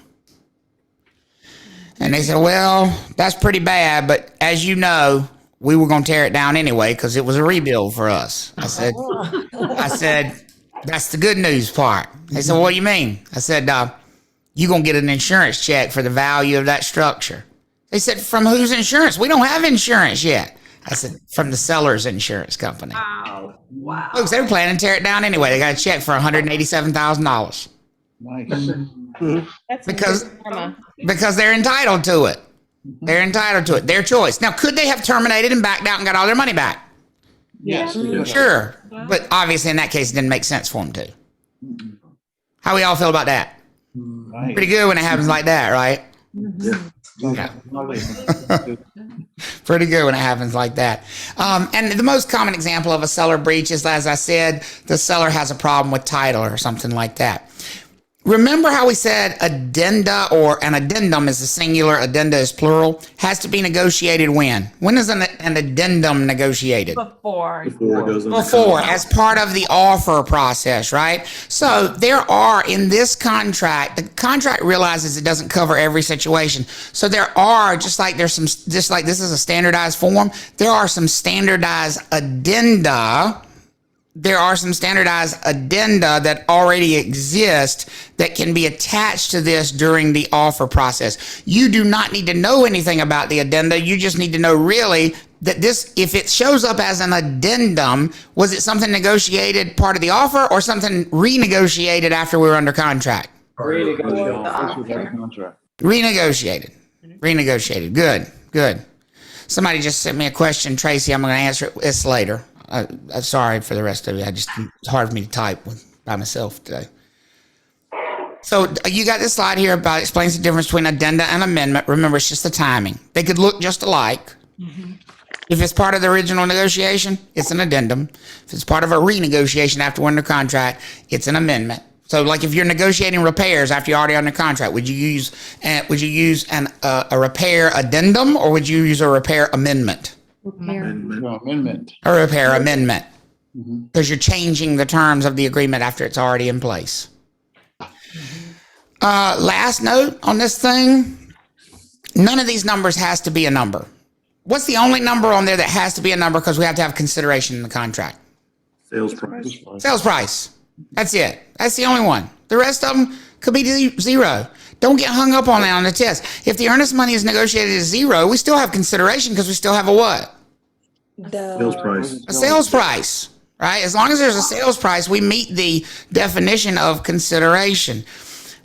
And they said, well, that's pretty bad, but as you know, we were going to tear it down anyway because it was a rebuild for us. I said, that's the good news part. They said, what do you mean? I said, you're going to get an insurance check for the value of that structure. They said, from whose insurance? We don't have insurance yet. I said, from the seller's insurance company. Wow. Folks, they were planning to tear it down anyway. They got a check for $187,000. Nice. Because they're entitled to it. They're entitled to it. Their choice. Now, could they have terminated and backed out and got all their money back? Yes. Sure. But obviously, in that case, it didn't make sense for them to. How we all feel about that? Nice. Pretty good when it happens like that, right? Yeah. Pretty good when it happens like that. And the most common example of a seller breach is, as I said, the seller has a problem with title or something like that. Remember how we said addenda, or an addendum is the singular, addenda is plural, has to be negotiated when? When is an addendum negotiated? Before As part of the offer process, right? So there are, in this contract, the contract realizes it doesn't cover every situation. So there are, just like this is a standardized form, there are some standardized addenda. There are some standardized addenda that already exist that can be attached to this during the offer process. You do not need to know anything about the addenda. You just need to know really that this, if it shows up as an addendum, was it something negotiated part of the offer or something renegotiated after we were under contract? Renegotiated. Good. Somebody just sent me a question, Tracy. I'm going to answer this later. I'm sorry for the rest of it. It's hard for me to type by myself today. So you got this slide here about explains the difference between addenda and amendment. Remember, it's just the timing. They could look just alike. If it's part of the original negotiation, it's an addendum. If it's part of a renegotiation after we're under contract, it's an amendment. So, like if you're negotiating repairs after you're already under contract, would you use a repair addendum or would you use a repair amendment? Amendment. A repair amendment, because you're changing the terms of the agreement after it's already in place. Last note on this thing, none of these numbers has to be a number. What's the only number on there that has to be a number because we have to have consideration in the contract? Sales price. Sales price. That's it. That's the only one. The rest of them could be zero. Don't get hung up on that on the test. If the earnest money is negotiated as zero, we still have consideration because we still have a what? Sales price. A sales price, right? As long as there's a sales price, we meet the definition of consideration.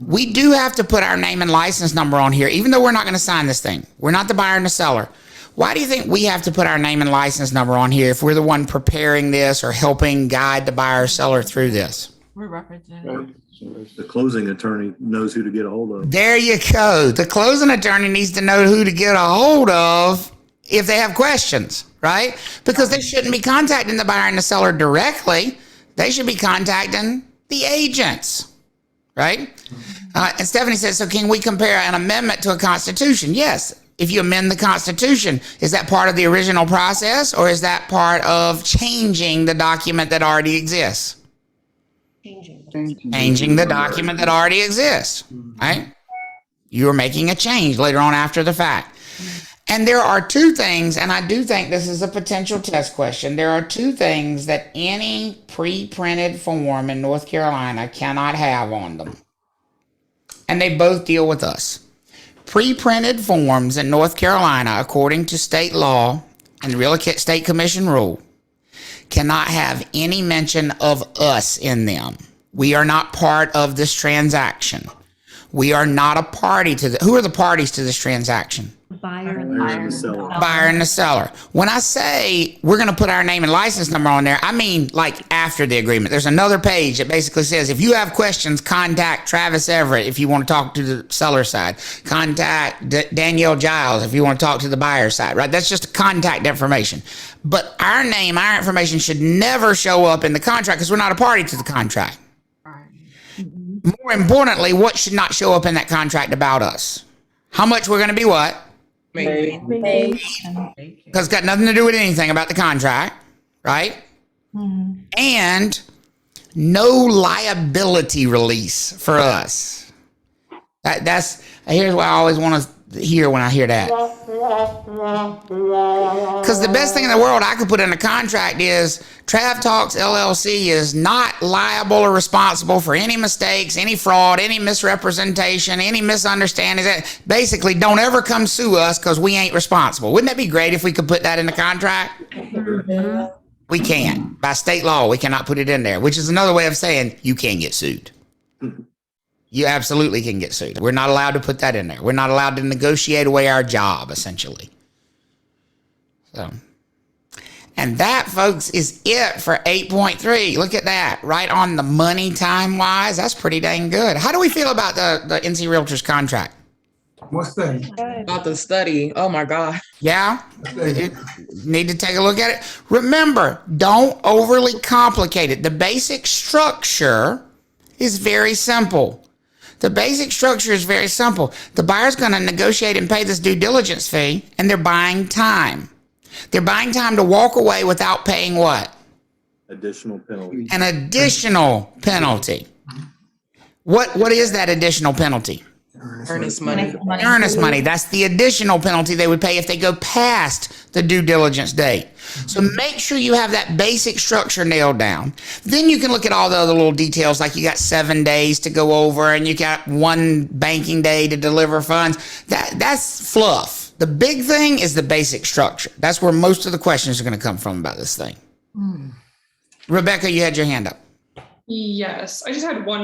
We do have to put our name and license number on here, even though we're not going to sign this thing. We're not the buyer and the seller. Why do you think we have to put our name and license number on here if we're the one preparing this or helping guide the buyer or seller through this? We're representing. The closing attorney knows who to get a hold of. There you go. The closing attorney needs to know who to get a hold of if they have questions, right? Because they shouldn't be contacting the buyer and the seller directly. They should be contacting the agents, right? And Stephanie says, so can we compare an amendment to a constitution? Yes. If you amend the Constitution, is that part of the original process, or is that part of changing the document that already exists? Changing the document that already exists, right? You're making a change later on after the fact. And there are two things, and I do think this is a potential test question. There are two things that any pre-printed form in North Carolina cannot have on them. And they both deal with us. Pre-printed forms in North Carolina, according to state law and the Real Estate Commission rule, cannot have any mention of us in them. We are not part of this transaction. We are not a party to who are the parties to this transaction? Buyer and the seller. When I say we're going to put our name and license number on there, I mean like after the agreement. There's another page that basically says if you have questions, contact Travis Everette if you want to talk to the seller side. Contact Danielle Giles if you want to talk to the buyer side, right? That's just contact information. But our name, our information should never show up in the contract because we're not a party to the contract. More importantly, what should not show up in that contract about us? How much we're going to be what? Because it's got nothing to do with anything about the contract, right? And no liability release for us. That's here's what I always want to hear when I hear that. Because the best thing in the world I could put in a contract is Trav Talks LLC is not liable or responsible for any mistakes, any fraud, any misrepresentation, any misunderstandings. Basically, don't ever come sue us because we ain't responsible. Wouldn't that be great if we could put that in the contract? We can't. By state law, we cannot put it in there, which is another way of saying you can't get sued. You absolutely can get sued. We're not allowed to put that in there. We're not allowed to negotiate away our job, essentially. So, and that, folks, is it for 8.3. Look at that. Right on the money time-wise. That's pretty dang good. How do we feel about the NC Realtors contract? What's that? About the study. Oh my God. Yeah? You need to take a look at it. Remember, don't overly complicate it. The basic structure is very simple. The basic structure is very simple. The buyer's going to negotiate and pay this due diligence fee, and they're buying time. They're buying time to walk away without paying what? Additional penalty. An additional penalty. What is that additional penalty? Earnest money. Earnest money. That's the additional penalty they would pay if they go past the due diligence date. So make sure you have that basic structure nailed down. Then you can look at all the other little details, like you got 7 days to go over and you got 1 banking day to deliver funds. That's fluff. The big thing is the basic structure. That's where most of the questions are going to come from about this thing. Rebecca, you had your hand up. Yes, I just had one